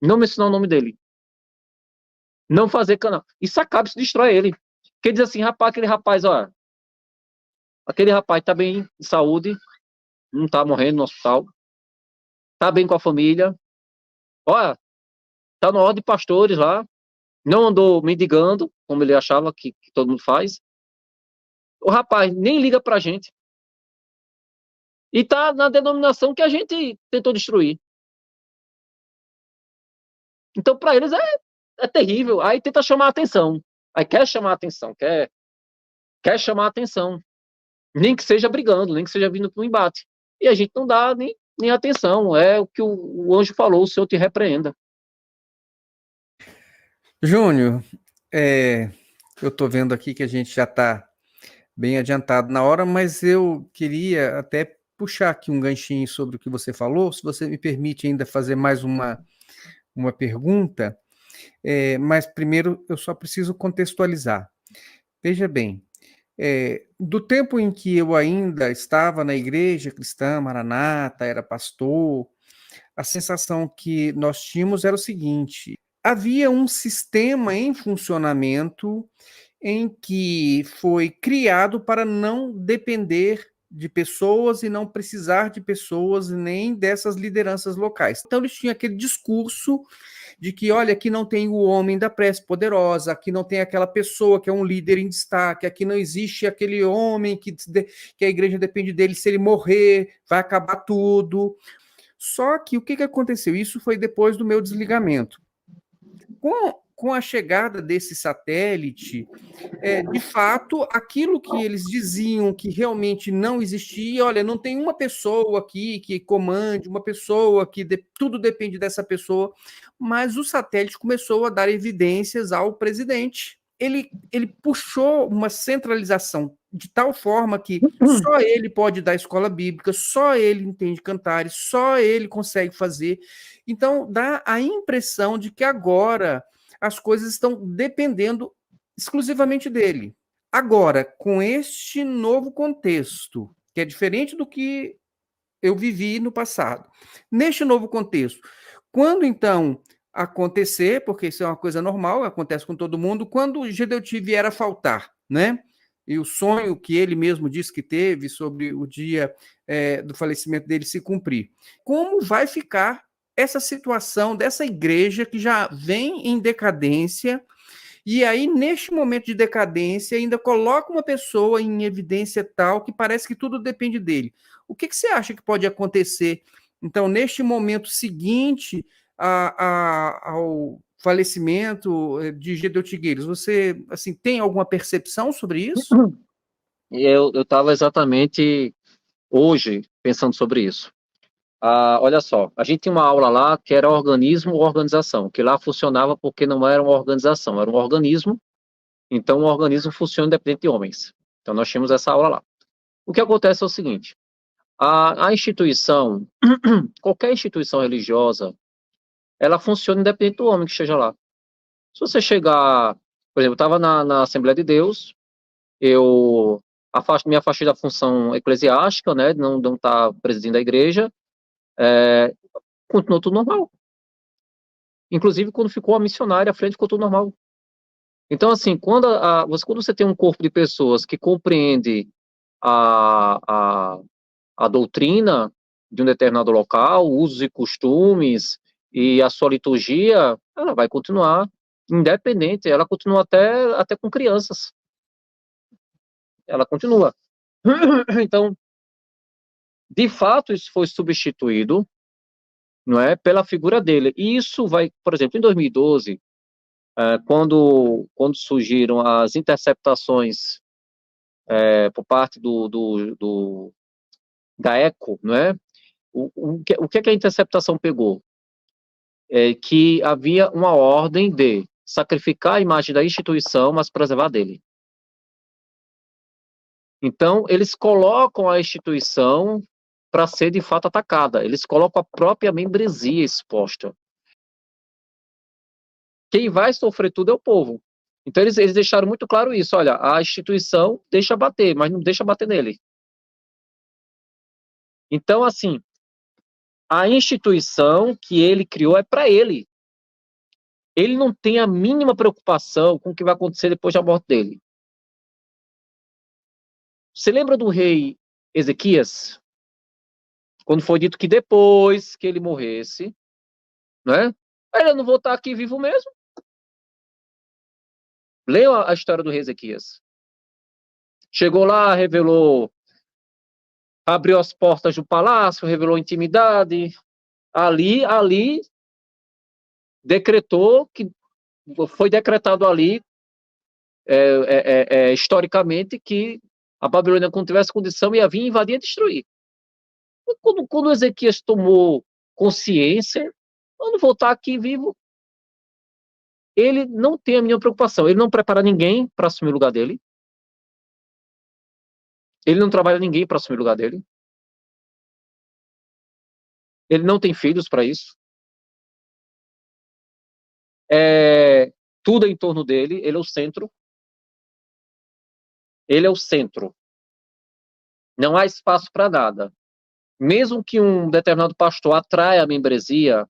Não mencionar o nome dele. Não fazer canal. Isso acaba, isso destrói ele. Porque diz assim, rapaz, aquele rapaz, ó. Aquele rapaz tá bem de saúde, não tá morrendo no hospital, tá bem com a família. Olha, tá na ordem de pastores lá, não andou mendigando, como ele achava que todo mundo faz. O rapaz nem liga pra gente. E tá na denominação que a gente tentou destruir. Então, para eles é terrível. Aí tenta chamar a atenção. Aí quer chamar a atenção, quer quer chamar a atenção, nem que seja brigando, nem que seja vindo para um embate. E a gente não dá nem atenção, é o que o anjo falou, o Senhor te repreenda. Júnior, eu estou vendo aqui que a gente já está bem adiantado na hora, mas eu queria até puxar aqui um ganchinho sobre o que você falou, se você me permite ainda fazer mais uma pergunta, mas primeiro eu só preciso contextualizar. Veja bem, do tempo em que eu ainda estava na igreja cristã, Maranata, era pastor, a sensação que nós tínhamos era o seguinte: havia um sistema em funcionamento em que foi criado para não depender de pessoas e não precisar de pessoas nem dessas lideranças locais. Então eles tinham aquele discurso de que, olha, aqui não tem o homem da prece poderosa, aqui não tem aquela pessoa que é um líder em destaque, aqui não existe aquele homem que a igreja depende dele, se ele morrer, vai acabar tudo. Só que o que aconteceu? Isso foi depois do meu desligamento. Com a chegada desse satélite, de fato, aquilo que eles diziam que realmente não existia, olha, não tem uma pessoa aqui que comande, uma pessoa que tudo depende dessa pessoa, mas o satélite começou a dar evidências ao presidente. Ele puxou uma centralização de tal forma que só ele pode dar escola bíblica, só ele entende cantares, só ele consegue fazer. Então, dá a impressão de que agora as coisas estão dependendo exclusivamente dele. Agora, com este novo contexto, que é diferente do que eu vivi no passado, neste novo contexto, quando então acontecer, porque isso é uma coisa normal, acontece com todo mundo, quando o Gedeuti vier a faltar, né? E o sonho que ele mesmo disse que teve sobre o dia do falecimento dele se cumprir. Como vai ficar essa situação dessa igreja que já vem em decadência, e aí, neste momento de decadência, ainda coloca uma pessoa em evidência tal que parece que tudo depende dele. O que você acha que pode acontecer, então, neste momento seguinte ao falecimento de Gedeuti Guedes? Você assim, tem alguma percepção sobre isso? Eu estava exatamente hoje pensando sobre isso. Olha só, a gente tinha uma aula lá que era organismo ou organização, que lá funcionava porque não era uma organização, era um organismo, então o organismo funciona independente de homens. Então nós tínhamos essa aula lá. O que acontece é o seguinte, a instituição, qualquer instituição religiosa, ela funciona independente do homem que esteja lá. Se você chegar, por exemplo, eu estava na Assembleia de Deus, eu me afastei da função eclesiástica, né, não tá presidindo a igreja, continuou tudo normal. Inclusive, quando ficou a missionária à frente, ficou tudo normal. Então, assim, quando você tem um corpo de pessoas que compreende a doutrina de um determinado local, usos e costumes e a sua liturgia, ela vai continuar independente, ela continua até com crianças. Ela continua. Então, de fato, isso foi substituído, não é, pela figura dele. E isso vai, por exemplo, em 2012, quando surgiram as interceptações por parte da ECO, não é? O que é que a interceptação pegou? Que havia uma ordem de sacrificar a imagem da instituição, mas preservar dele. Então, eles colocam a instituição para ser, de fato, atacada. Eles colocam a própria membresia exposta. Quem vai sofrer tudo é o povo. Então, eles deixaram muito claro isso. Olha, a instituição deixa bater, mas não deixa bater nele. Então, assim, a instituição que ele criou é para ele. Ele não tem a mínima preocupação com o que vai acontecer depois da morte dele. Você lembra do rei Ezequias? Quando foi dito que depois que ele morresse, né? Ele não vou estar aqui vivo mesmo. Leiam a história do rei Ezequias. Chegou lá, revelou, abriu as portas do palácio, revelou intimidade. Ali, decretou que foi decretado ali historicamente, que a Babilônia, quando tivesse condição, ia vir, invadir e destruir. Quando Ezequias tomou consciência, quando voltar aqui vivo, ele não tem a minha preocupação. Ele não prepara ninguém para assumir o lugar dele. Ele não trabalha ninguém para assumir o lugar dele. Ele não tem filhos para isso. Tudo é em torno dele. Ele é o centro. Ele é o centro. Não há espaço para nada. Mesmo que um determinado pastor atraia a membresia,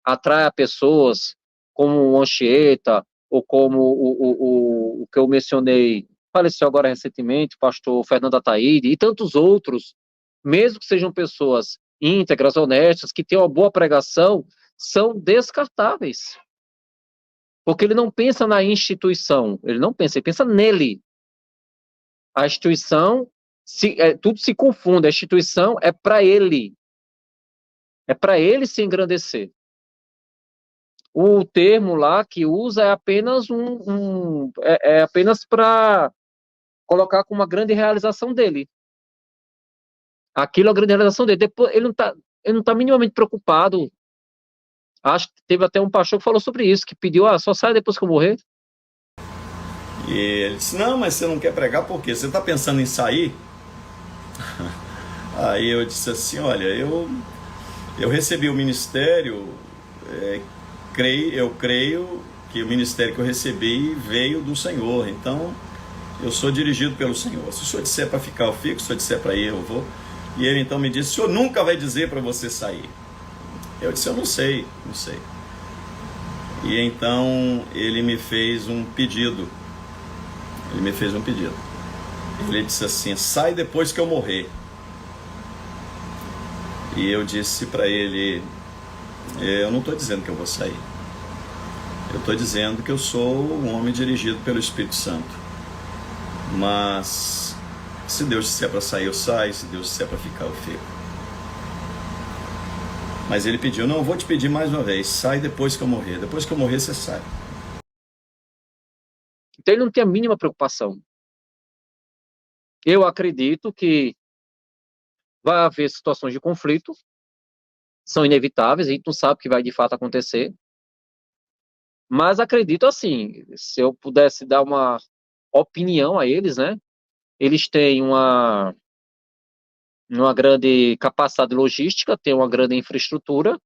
atraia pessoas, como o Anchieta, ou como o que eu mencionei, faleceu agora recentemente, o pastor Fernando Ataíde, e tantos outros, mesmo que sejam pessoas íntegras, honestas, que tenham uma boa pregação, são descartáveis. Porque ele não pensa na instituição, ele pensa nele. A instituição, tudo se confunde, a instituição é para ele. É para ele se engrandecer. O termo lá que usa é apenas apenas para colocar como uma grande realização dele. Aquilo é a grande realização dele. Depois, ele não tá minimamente preocupado. Acho que teve até um pastor que falou sobre isso, que pediu, só sai depois que eu morrer. E ele disse, não, mas você não quer pregar por quê? Você está pensando em sair? Aí eu disse assim, olha, eu recebi o ministério, eu creio que o ministério que eu recebi veio do Senhor, então eu sou dirigido pelo Senhor. Se o Senhor disser para ficar, eu fico, se o Senhor disser para ir, eu vou. E ele então me disse, o Senhor nunca vai dizer para você sair. Eu disse, eu não sei. E então ele me fez um pedido. Ele disse assim, sai depois que eu morrer. E eu disse para ele, eu não estou dizendo que eu vou sair. Eu estou dizendo que eu sou um homem dirigido pelo Espírito Santo. Mas se Deus disser para sair, eu saio. Se Deus disser para ficar, eu fico. Mas ele pediu, não, eu vou te pedir mais uma vez, sai depois que eu morrer. Depois que eu morrer, você sai. Então ele não tem a mínima preocupação. Eu acredito que vai haver situações de conflito, são inevitáveis, a gente não sabe o que vai de fato acontecer. Mas acredito assim, se eu pudesse dar uma opinião a eles, né? Eles têm uma grande capacidade logística, têm uma grande infraestrutura,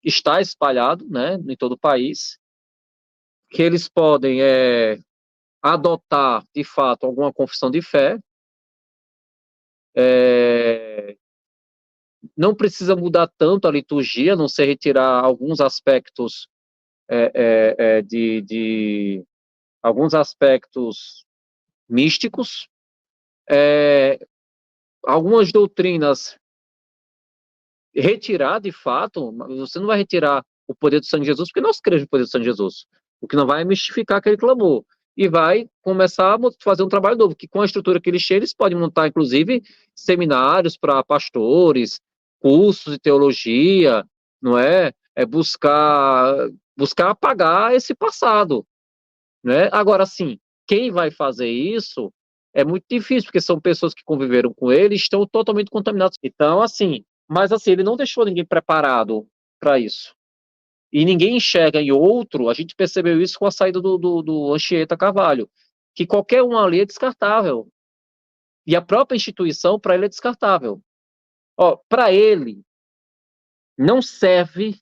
está espalhado, né, em todo o país, que eles podem adotar, de fato, alguma confissão de fé, não precisa mudar tanto a liturgia, a não ser retirar alguns aspectos alguns aspectos místicos, algumas doutrinas retirar de fato. Você não vai retirar o poder do sangue de Jesus, porque nós cremos no poder do sangue de Jesus. O que não vai é mistificar aquele clamor. E vai começar a fazer um trabalho novo, que com a estrutura que eles têm, eles podem montar, inclusive, seminários para pastores, cursos de teologia, não é? Buscar apagar esse passado, né? Agora, sim, quem vai fazer isso é muito difícil, porque são pessoas que conviveram com ele e estão totalmente contaminados. Então, assim, mas assim, ele não deixou ninguém preparado para isso. E ninguém enxerga em outro, a gente percebeu isso com a saída do Anchieta Carvalho, que qualquer um ali é descartável. E a própria instituição, para ele, é descartável. Para ele, não serve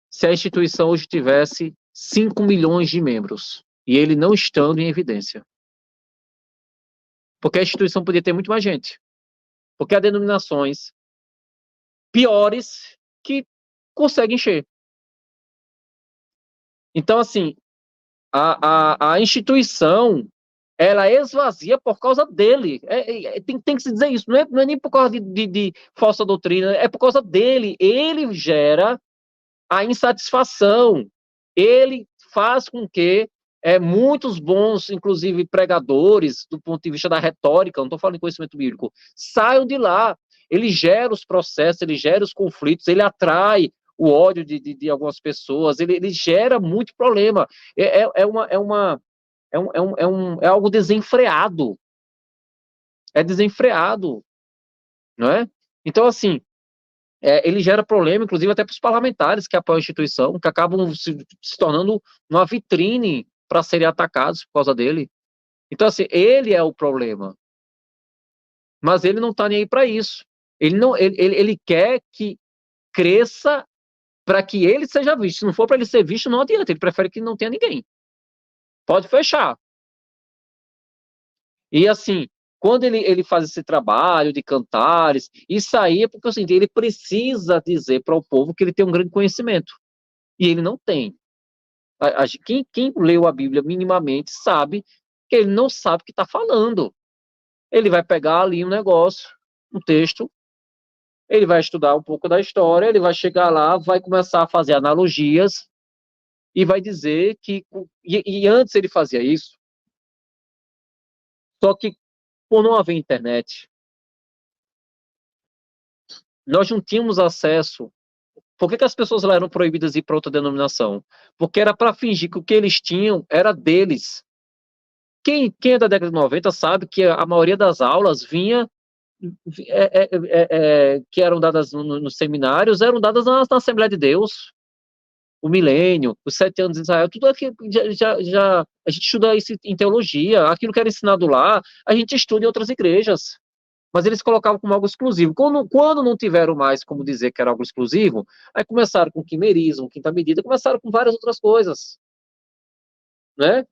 se a instituição hoje tivesse 5 milhões de membros, e ele não estando em evidência. Porque a instituição podia ter muito mais gente. Porque há denominações piores que conseguem encher. Então, assim, a instituição, ela esvazia por causa dele. Tem que se dizer isso. Não é nem por causa de falsa doutrina, é por causa dele. Ele gera a insatisfação. Ele faz com que muitos bons, inclusive pregadores, do ponto de vista da retórica, não estou falando de conhecimento bíblico, saiam de lá. Ele gera os processos, ele gera os conflitos, ele atrai o ódio de algumas pessoas, ele gera muito problema. É algo desenfreado. É desenfreado, não é? Então, assim, ele gera problema, inclusive até para os parlamentares que apoiam a instituição, que acabam se tornando uma vitrine para serem atacados por causa dele. Então, assim, ele é o problema. Mas ele não está nem aí para isso. Ele quer que cresça para que ele seja visto. Se não for para ele ser visto, não adianta. Ele prefere que não tenha ninguém. Pode fechar. E assim, quando ele faz esse trabalho de cantares, isso aí é porque assim, ele precisa dizer para o povo que ele tem um grande conhecimento. E ele não tem. Quem leu a Bíblia minimamente sabe que ele não sabe o que está falando. Ele vai pegar ali um negócio, um texto, ele vai estudar um pouco da história, ele vai chegar lá, vai começar a fazer analogias e vai dizer que... E antes ele fazia isso, só que por não haver internet, nós não tínhamos acesso. Por que as pessoas lá eram proibidas de ir para outra denominação? Porque era para fingir que o que eles tinham era deles. Quem é da década de 90 sabe que a maioria das aulas vinha, que eram dadas nos seminários, eram dadas na Assembleia de Deus. O milênio, os 7 anos de Israel, tudo aqui a gente estuda isso em teologia, aquilo que era ensinado lá, a gente estuda em outras igrejas. Mas eles colocavam como algo exclusivo. Quando não tiveram mais como dizer que era algo exclusivo, aí começaram com quimerismo, quinta medida, começaram com várias outras coisas, né?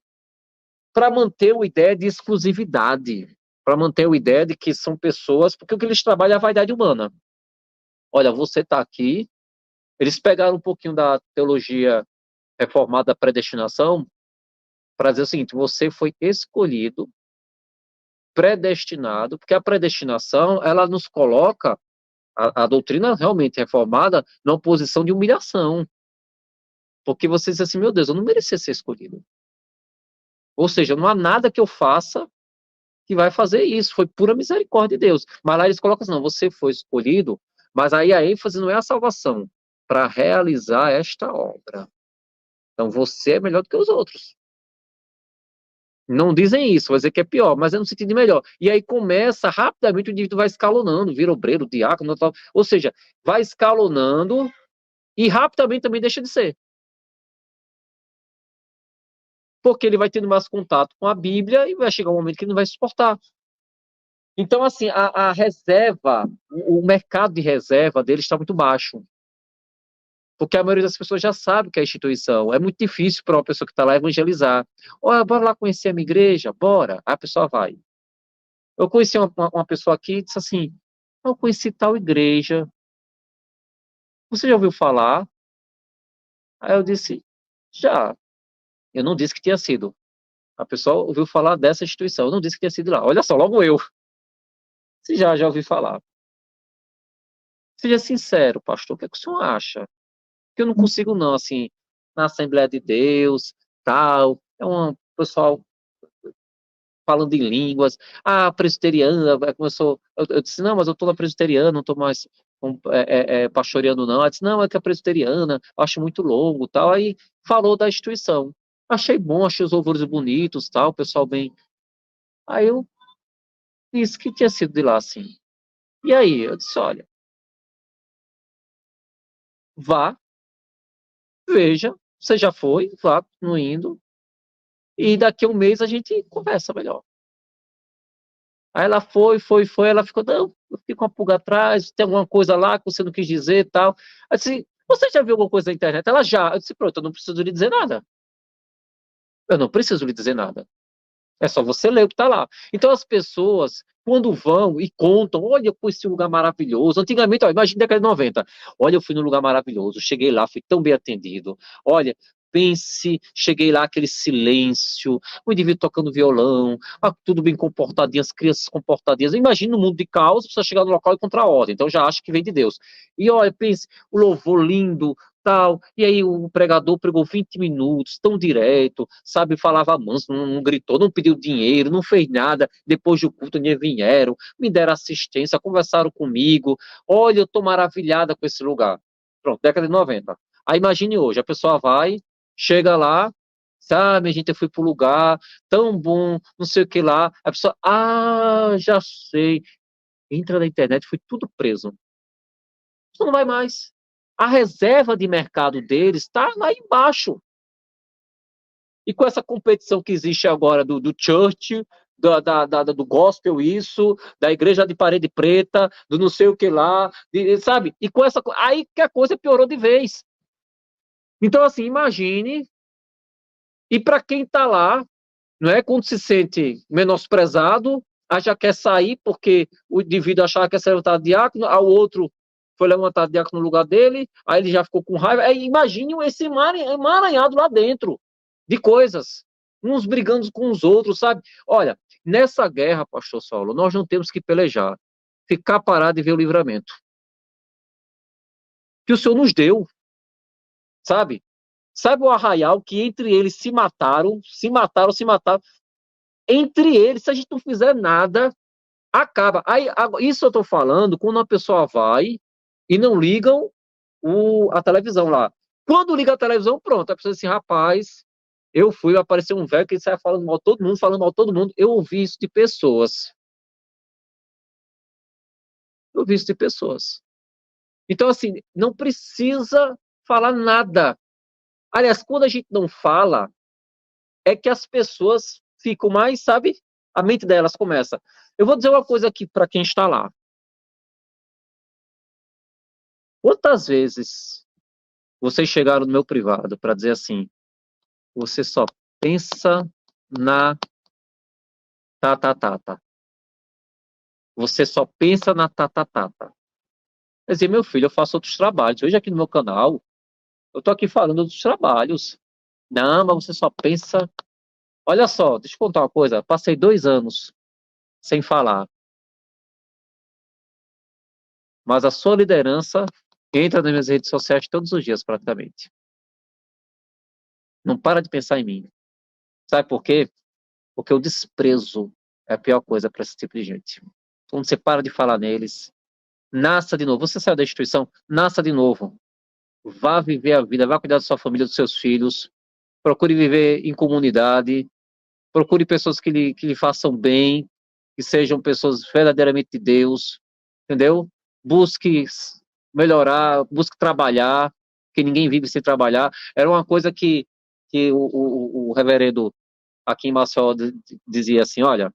Para manter uma ideia de exclusividade, para manter uma ideia de que são pessoas, porque o que eles trabalham é a vaidade humana. Olha, você está aqui, eles pegaram um pouquinho da teologia reformada da predestinação para dizer o seguinte: você foi escolhido, predestinado, porque a predestinação, ela nos coloca, a doutrina realmente reformada, numa posição de humilhação. Porque você diz assim, meu Deus, eu não merecia ser escolhido. Ou seja, não há nada que eu faça que vai fazer isso, foi pura misericórdia de Deus. Mas lá eles colocam assim, não, você foi escolhido, mas aí a ênfase não é a salvação, para realizar esta obra. Então você é melhor do que os outros. Não dizem isso, vai dizer que é pior, mas é no sentido de melhor. E aí começa, rapidamente o indivíduo vai escalonando, vira obreiro, diácono, tal. Ou seja, vai escalonando e rapidamente também deixa de ser. Porque ele vai tendo mais contato com a Bíblia e vai chegar um momento que ele não vai suportar. Então, assim, a reserva, o mercado de reserva dele está muito baixo. Porque a maioria das pessoas já sabe que é a instituição. É muito difícil para uma pessoa que está lá evangelizar. Olha, bora lá conhecer a minha igreja? Bora. Aí a pessoa vai. Eu conheci uma pessoa aqui e disse assim, eu conheci tal igreja. Você já ouviu falar? Aí eu disse, já. Eu não disse que tinha sido. A pessoa ouviu falar dessa instituição. Eu não disse que tinha sido lá. Olha só, logo eu. Você já ouviu falar. Seja sincero, pastor, o que é que o senhor acha? Que eu não consigo não, assim, na Assembleia de Deus, tal, é um pessoal falando em línguas, presbiteriana, começou, eu disse, não, mas eu estou na presbiteriana, não estou mais pastoreando não, ela disse, não, é que a presbiteriana, eu acho muito longo, tal, aí falou da instituição, achei bom, achei os louvores bonitos, tal, o pessoal bem, aí eu disse que tinha sido de lá, assim, e aí, eu disse, olha, vá, veja, você já foi, vá, não indo, e daqui a um mês a gente conversa melhor. Aí ela foi, ela ficou, não, eu fiquei com uma pulga atrás, tem alguma coisa lá que você não quis dizer e tal. Aí disse, você já viu alguma coisa na internet? Ela já. Eu disse, pronto, eu não preciso lhe dizer nada. Eu não preciso lhe dizer nada. É só você ler o que está lá. Então as pessoas, quando vão e contam, olha, eu fui esse lugar maravilhoso. Antigamente, ó, imagina década de 90. Olha, eu fui num lugar maravilhoso, cheguei lá, fui tão bem atendido. Olha, pense, cheguei lá, aquele silêncio, o indivíduo tocando violão, tudo bem comportadinho, as crianças comportadinhas. Imagina no mundo de caos, precisa chegar no local e encontrar ordem. Então já acho que vem de Deus. E olha, pense, o louvor lindo, tal, e aí o pregador pregou 20 minutos, tão direto, sabe, falava manso, não gritou, não pediu dinheiro, não fez nada, depois do culto eles vieram, me deram assistência, conversaram comigo, olha, eu tô maravilhada com esse lugar. Pronto, década de 90. Aí imagine hoje, a pessoa vai, chega lá, Sabe, a gente, eu fui para um lugar tão bom, não sei o que lá. A pessoa, já sei. Entra na internet, foi tudo preso. Isso não vai mais. A reserva de mercado deles está lá embaixo. E com essa competição que existe agora do church, do gospel, isso, da igreja de parede preta, do não sei o que lá, sabe? E com essa. Aí que a coisa piorou de vez. Então, assim, imagine. E para quem está lá, não é? Quando se sente menosprezado, aí já quer sair porque o indivíduo achava que ia ser levantado diácono, ao outro foi levantado diácono no lugar dele, aí ele já ficou com raiva. Aí imagine esse emaranhado lá dentro de coisas, uns brigando com os outros, sabe? Olha, nessa guerra, pastor Saulo, nós não temos que pelejar, ficar parado e ver o livramento que o Senhor nos deu, sabe? Sabe o arraial que entre eles se mataram. Entre eles, se a gente não fizer nada, acaba. Aí, isso eu estou falando quando uma pessoa vai e não ligam a televisão lá. Quando liga a televisão, pronto, a pessoa diz assim, rapaz, eu fui, apareceu um velho que sai falando mal de todo mundo, falando mal de todo mundo. Eu ouvi isso de pessoas. Eu ouvi isso de pessoas. Então, assim, não precisa falar nada. Aliás, quando a gente não fala, é que as pessoas ficam mais, sabe? A mente delas começa. Eu vou dizer uma coisa aqui para quem está lá. Quantas vezes vocês chegaram no meu privado para dizer assim, você só pensa na tá. Você só pensa na tá. Quer dizer, meu filho, eu faço outros trabalhos. Hoje aqui no meu canal, eu tô aqui falando dos trabalhos. Não, mas você só pensa... Olha só, deixa eu contar uma coisa. Passei 2 anos sem falar. Mas a sua liderança entra nas minhas redes sociais todos os dias, praticamente. Não para de pensar em mim. Sabe por quê? Porque o desprezo é a pior coisa para esse tipo de gente. Quando você para de falar neles, nasça de novo. Você saiu da instituição, nasça de novo. Vá viver a vida, vá cuidar da sua família, dos seus filhos. Procure viver em comunidade. Procure pessoas que lhe façam bem, que sejam pessoas verdadeiramente de Deus. Entendeu? Busque melhorar, busque trabalhar, que ninguém vive sem trabalhar. Era uma coisa que o reverendo aqui em Maceió dizia assim, olha,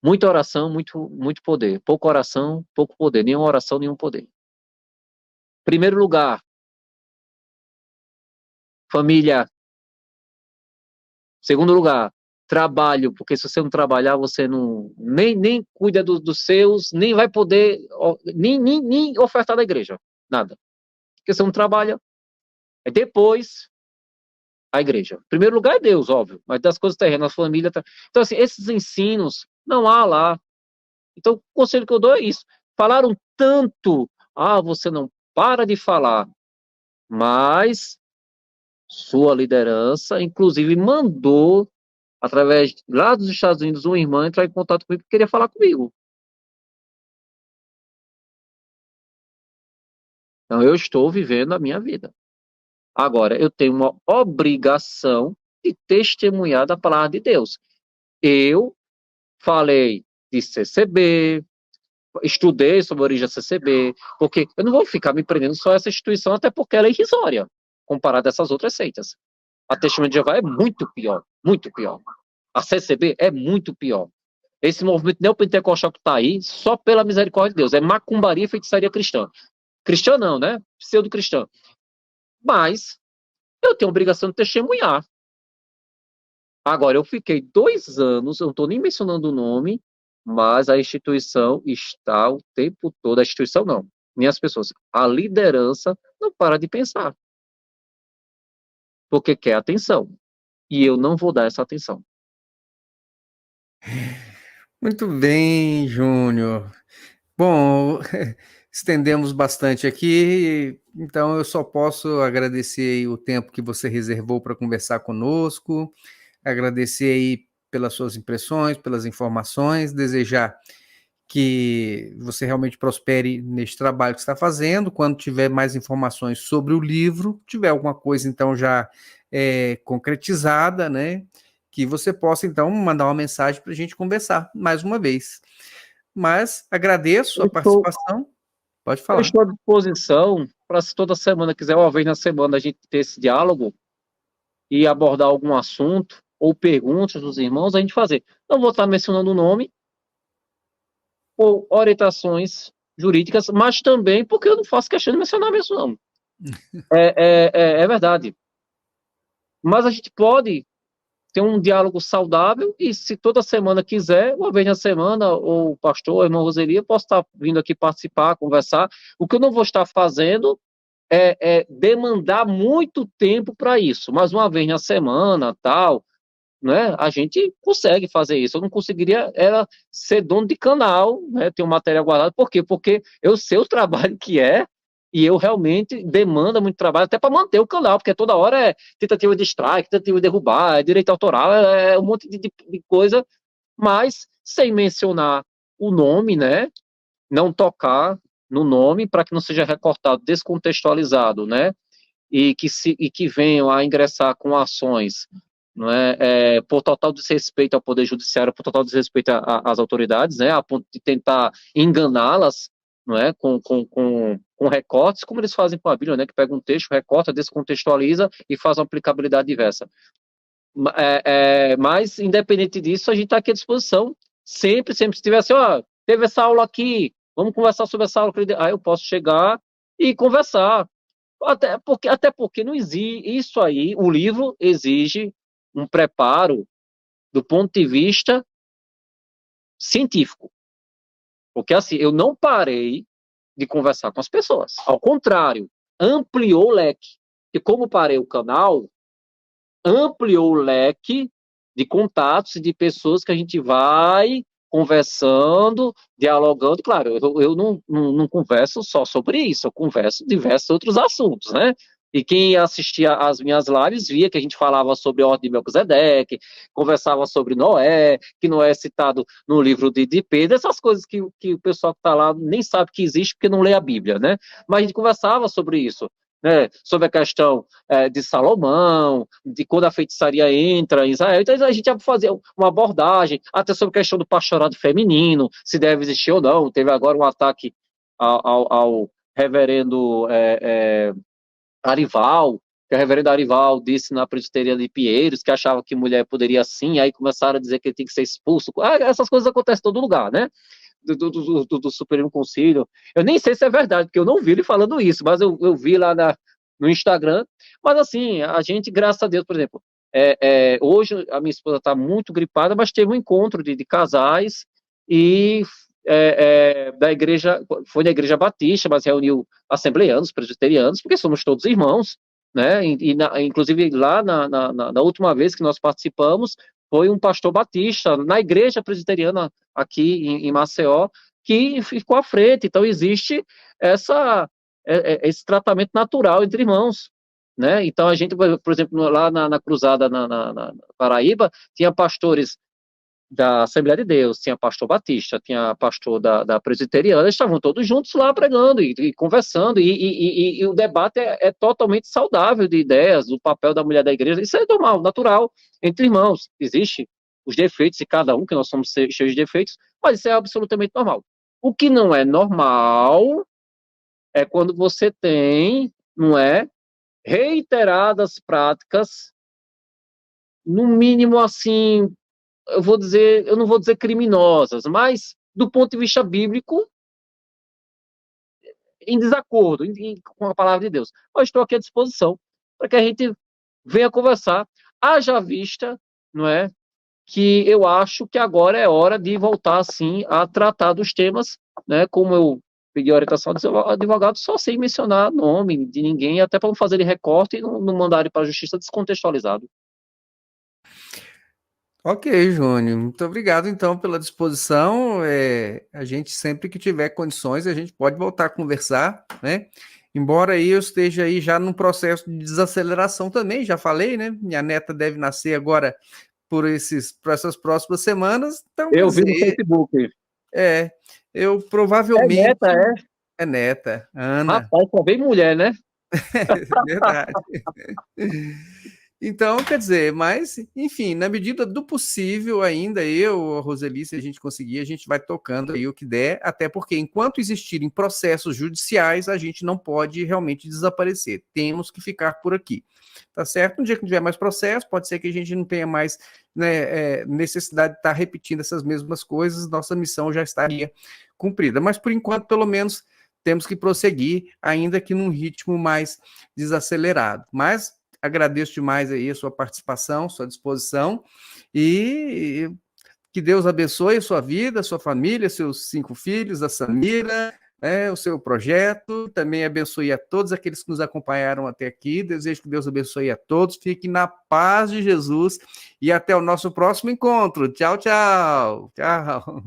muita oração, muito poder. Pouca oração, pouco poder. Nenhuma oração, nenhum poder. Primeiro lugar, família. Segundo lugar, trabalho, porque se você não trabalhar, você não nem cuida dos seus, nem vai poder, nem ofertar da igreja. Nada. Porque você não trabalha. É depois a igreja. Primeiro lugar é Deus, óbvio, mas das coisas terrenas, a família. Então, assim, esses ensinos não há lá. Então, o conselho que eu dou é isso. Falaram tanto, você não para de falar, mas sua liderança, inclusive, mandou, através lá dos Estados Unidos, uma irmã entrar em contato comigo que queria falar comigo. Então, eu estou vivendo a minha vida. Agora, eu tenho uma obrigação de testemunhar da palavra de Deus. Eu falei de CCB, estudei sobre a origem da CCB, porque eu não vou ficar me prendendo só a essa instituição, até porque ela é irrisória, comparada a essas outras seitas. A Testemunha de Jeová é muito pior, muito pior. A CCB é muito pior. Esse movimento neopentecostal que está aí, só pela misericórdia de Deus, é macumbaria e feitiçaria cristã. Cristã não, né? Pseudo-cristã. Mas eu tenho a obrigação de testemunhar. Agora, eu fiquei 2 anos, eu não estou nem mencionando o nome, mas a instituição está o tempo todo, a instituição não, nem as pessoas, a liderança não para de pensar. Porque quer atenção. E eu não vou dar essa atenção. Muito bem, Júnior. Bom, estendemos bastante aqui, então eu só posso agradecer aí o tempo que você reservou para conversar conosco, agradecer aí pelas suas impressões, pelas informações, desejar que você realmente prospere neste trabalho que está fazendo. Quando tiver mais informações sobre o livro, tiver alguma coisa, então já concretizada, né? Que você possa, então, mandar uma mensagem para a gente conversar mais uma vez. Mas agradeço a participação. Pode Eu falar. estou à disposição para, se toda semana quiser, uma vez na semana, a gente ter esse diálogo e abordar algum assunto ou perguntas dos irmãos, a gente fazer. Não vou estar mencionando o nome ou orientações jurídicas, mas também porque eu não faço questão de mencionar mesmo nome. É verdade. Mas a gente pode ter um diálogo saudável e, se toda semana quiser, uma vez na semana, o pastor, o irmão Roseli, eu posso estar vindo aqui participar, conversar. O que eu não vou estar fazendo é demandar muito tempo para isso, mas uma vez na semana, tal, né, a gente consegue fazer isso. Eu não conseguiria ser dono de canal, né, ter um material guardado. Por quê? Porque eu sei o trabalho que é, e eu realmente demanda muito trabalho até para manter o canal, porque toda hora é tentativa de strike, tentativa de derrubar, é direito autoral, é um monte de coisa, mas sem mencionar o nome, né, não tocar no nome para que não seja recortado, descontextualizado, né, e que venham a ingressar com ações, não por total desrespeito ao Poder Judiciário, por total desrespeito às autoridades, né, a ponto de tentar enganá-las, não é, com recortes, como eles fazem com a Bíblia, né, que pega um texto, recorta, descontextualiza e faz uma aplicabilidade diversa. Mas, independente disso, a gente está aqui à disposição, sempre, se tiver assim, ó, teve essa aula aqui, vamos conversar sobre essa aula, aí eu posso chegar e conversar. Até porque não existe isso aí, o livro exige um preparo do ponto de vista científico. Porque assim, eu não parei de conversar com as pessoas. Ao contrário, ampliou o leque. E como parei o canal, ampliou o leque de contatos e de pessoas que a gente vai conversando, dialogando. Claro, eu não converso só sobre isso, eu converso diversos outros assuntos, né? E quem assistia às minhas lives via que a gente falava sobre a ordem de Melquisedeque, conversava sobre Noé, que Noé é citado no livro de Pedro, essas coisas que o pessoal que está lá nem sabe que existe porque não lê a Bíblia, né? Mas a gente conversava sobre isso, né? Sobre a questão de Salomão, de quando a feitiçaria entra em Israel. Então a gente ia fazer uma abordagem, até sobre a questão do pastorado feminino, se deve existir ou não. Teve agora um ataque ao reverendo Arival, que o reverendo Arival disse na presbiteria de Pinheiros que achava que mulher poderia sim, aí começaram a dizer que ele tem que ser expulso. Essas coisas acontecem em todo lugar, né? Do Supremo Conselho. Eu nem sei se é verdade, porque eu não vi ele falando isso, mas eu vi lá no Instagram. Mas assim, a gente, graças a Deus, por exemplo, hoje a minha esposa está muito gripada, mas teve um encontro de casais e da igreja, foi da igreja batista, mas reuniu assembleanos, presbiterianos, porque somos todos irmãos, né? Inclusive lá na última vez que nós participamos, foi um pastor batista na igreja presbiteriana aqui em Maceió que ficou à frente. Então existe esse tratamento natural entre irmãos, né? Então a gente, por exemplo, lá na Cruzada na Paraíba, tinha pastores da Assembleia de Deus, tinha pastor batista, tinha pastor da presbiteriana, eles estavam todos juntos lá pregando e conversando, e o debate é totalmente saudável de ideias, do papel da mulher da igreja, isso é normal, natural, entre irmãos, existe os defeitos de cada um, que nós somos cheios de defeitos, mas isso é absolutamente normal. O que não é normal é quando você tem, não é, reiteradas práticas, no mínimo assim, eu não vou dizer criminosas, mas do ponto de vista bíblico, em desacordo com a palavra de Deus. Eu estou aqui à disposição para que a gente venha conversar, haja vista, não é, que eu acho que agora é hora de voltar, assim, a tratar dos temas, né, como eu pedi a orientação do advogado, só sem mencionar nome de ninguém, até para não fazer ele recorte e não mandar ele para a justiça descontextualizado. Ok, Júnior. Muito obrigado, então, pela disposição. A gente, sempre que tiver condições, a gente pode voltar a conversar, né? Embora aí eu esteja aí já num processo de desaceleração também, já falei, né? Minha neta deve nascer agora por essas próximas semanas. Então, quer Eu vi no dizer, Facebook. eu provavelmente... Neta, É neta, Ana. Rapaz, só vem mulher, né? Verdade. Então, quer dizer, mas, enfim, na medida do possível, ainda eu, a Roseli, se a gente conseguir, a gente vai tocando aí o que der, até porque enquanto existirem processos judiciais, a gente não pode realmente desaparecer. Temos que ficar por aqui. Tá certo? No dia que não tiver mais processo, pode ser que a gente não tenha mais, né, necessidade de estar repetindo essas mesmas coisas, nossa missão já estaria cumprida. Mas, por enquanto, pelo menos, temos que prosseguir, ainda que num ritmo mais desacelerado. Mas agradeço demais aí a sua participação, sua disposição, e que Deus abençoe a sua vida, a sua família, seus 5 filhos, a Samira, o seu projeto. Também abençoe a todos aqueles que nos acompanharam até aqui. Desejo que Deus abençoe a todos. Fiquem na paz de Jesus e até o nosso próximo encontro. Tchau, tchau. Tchau.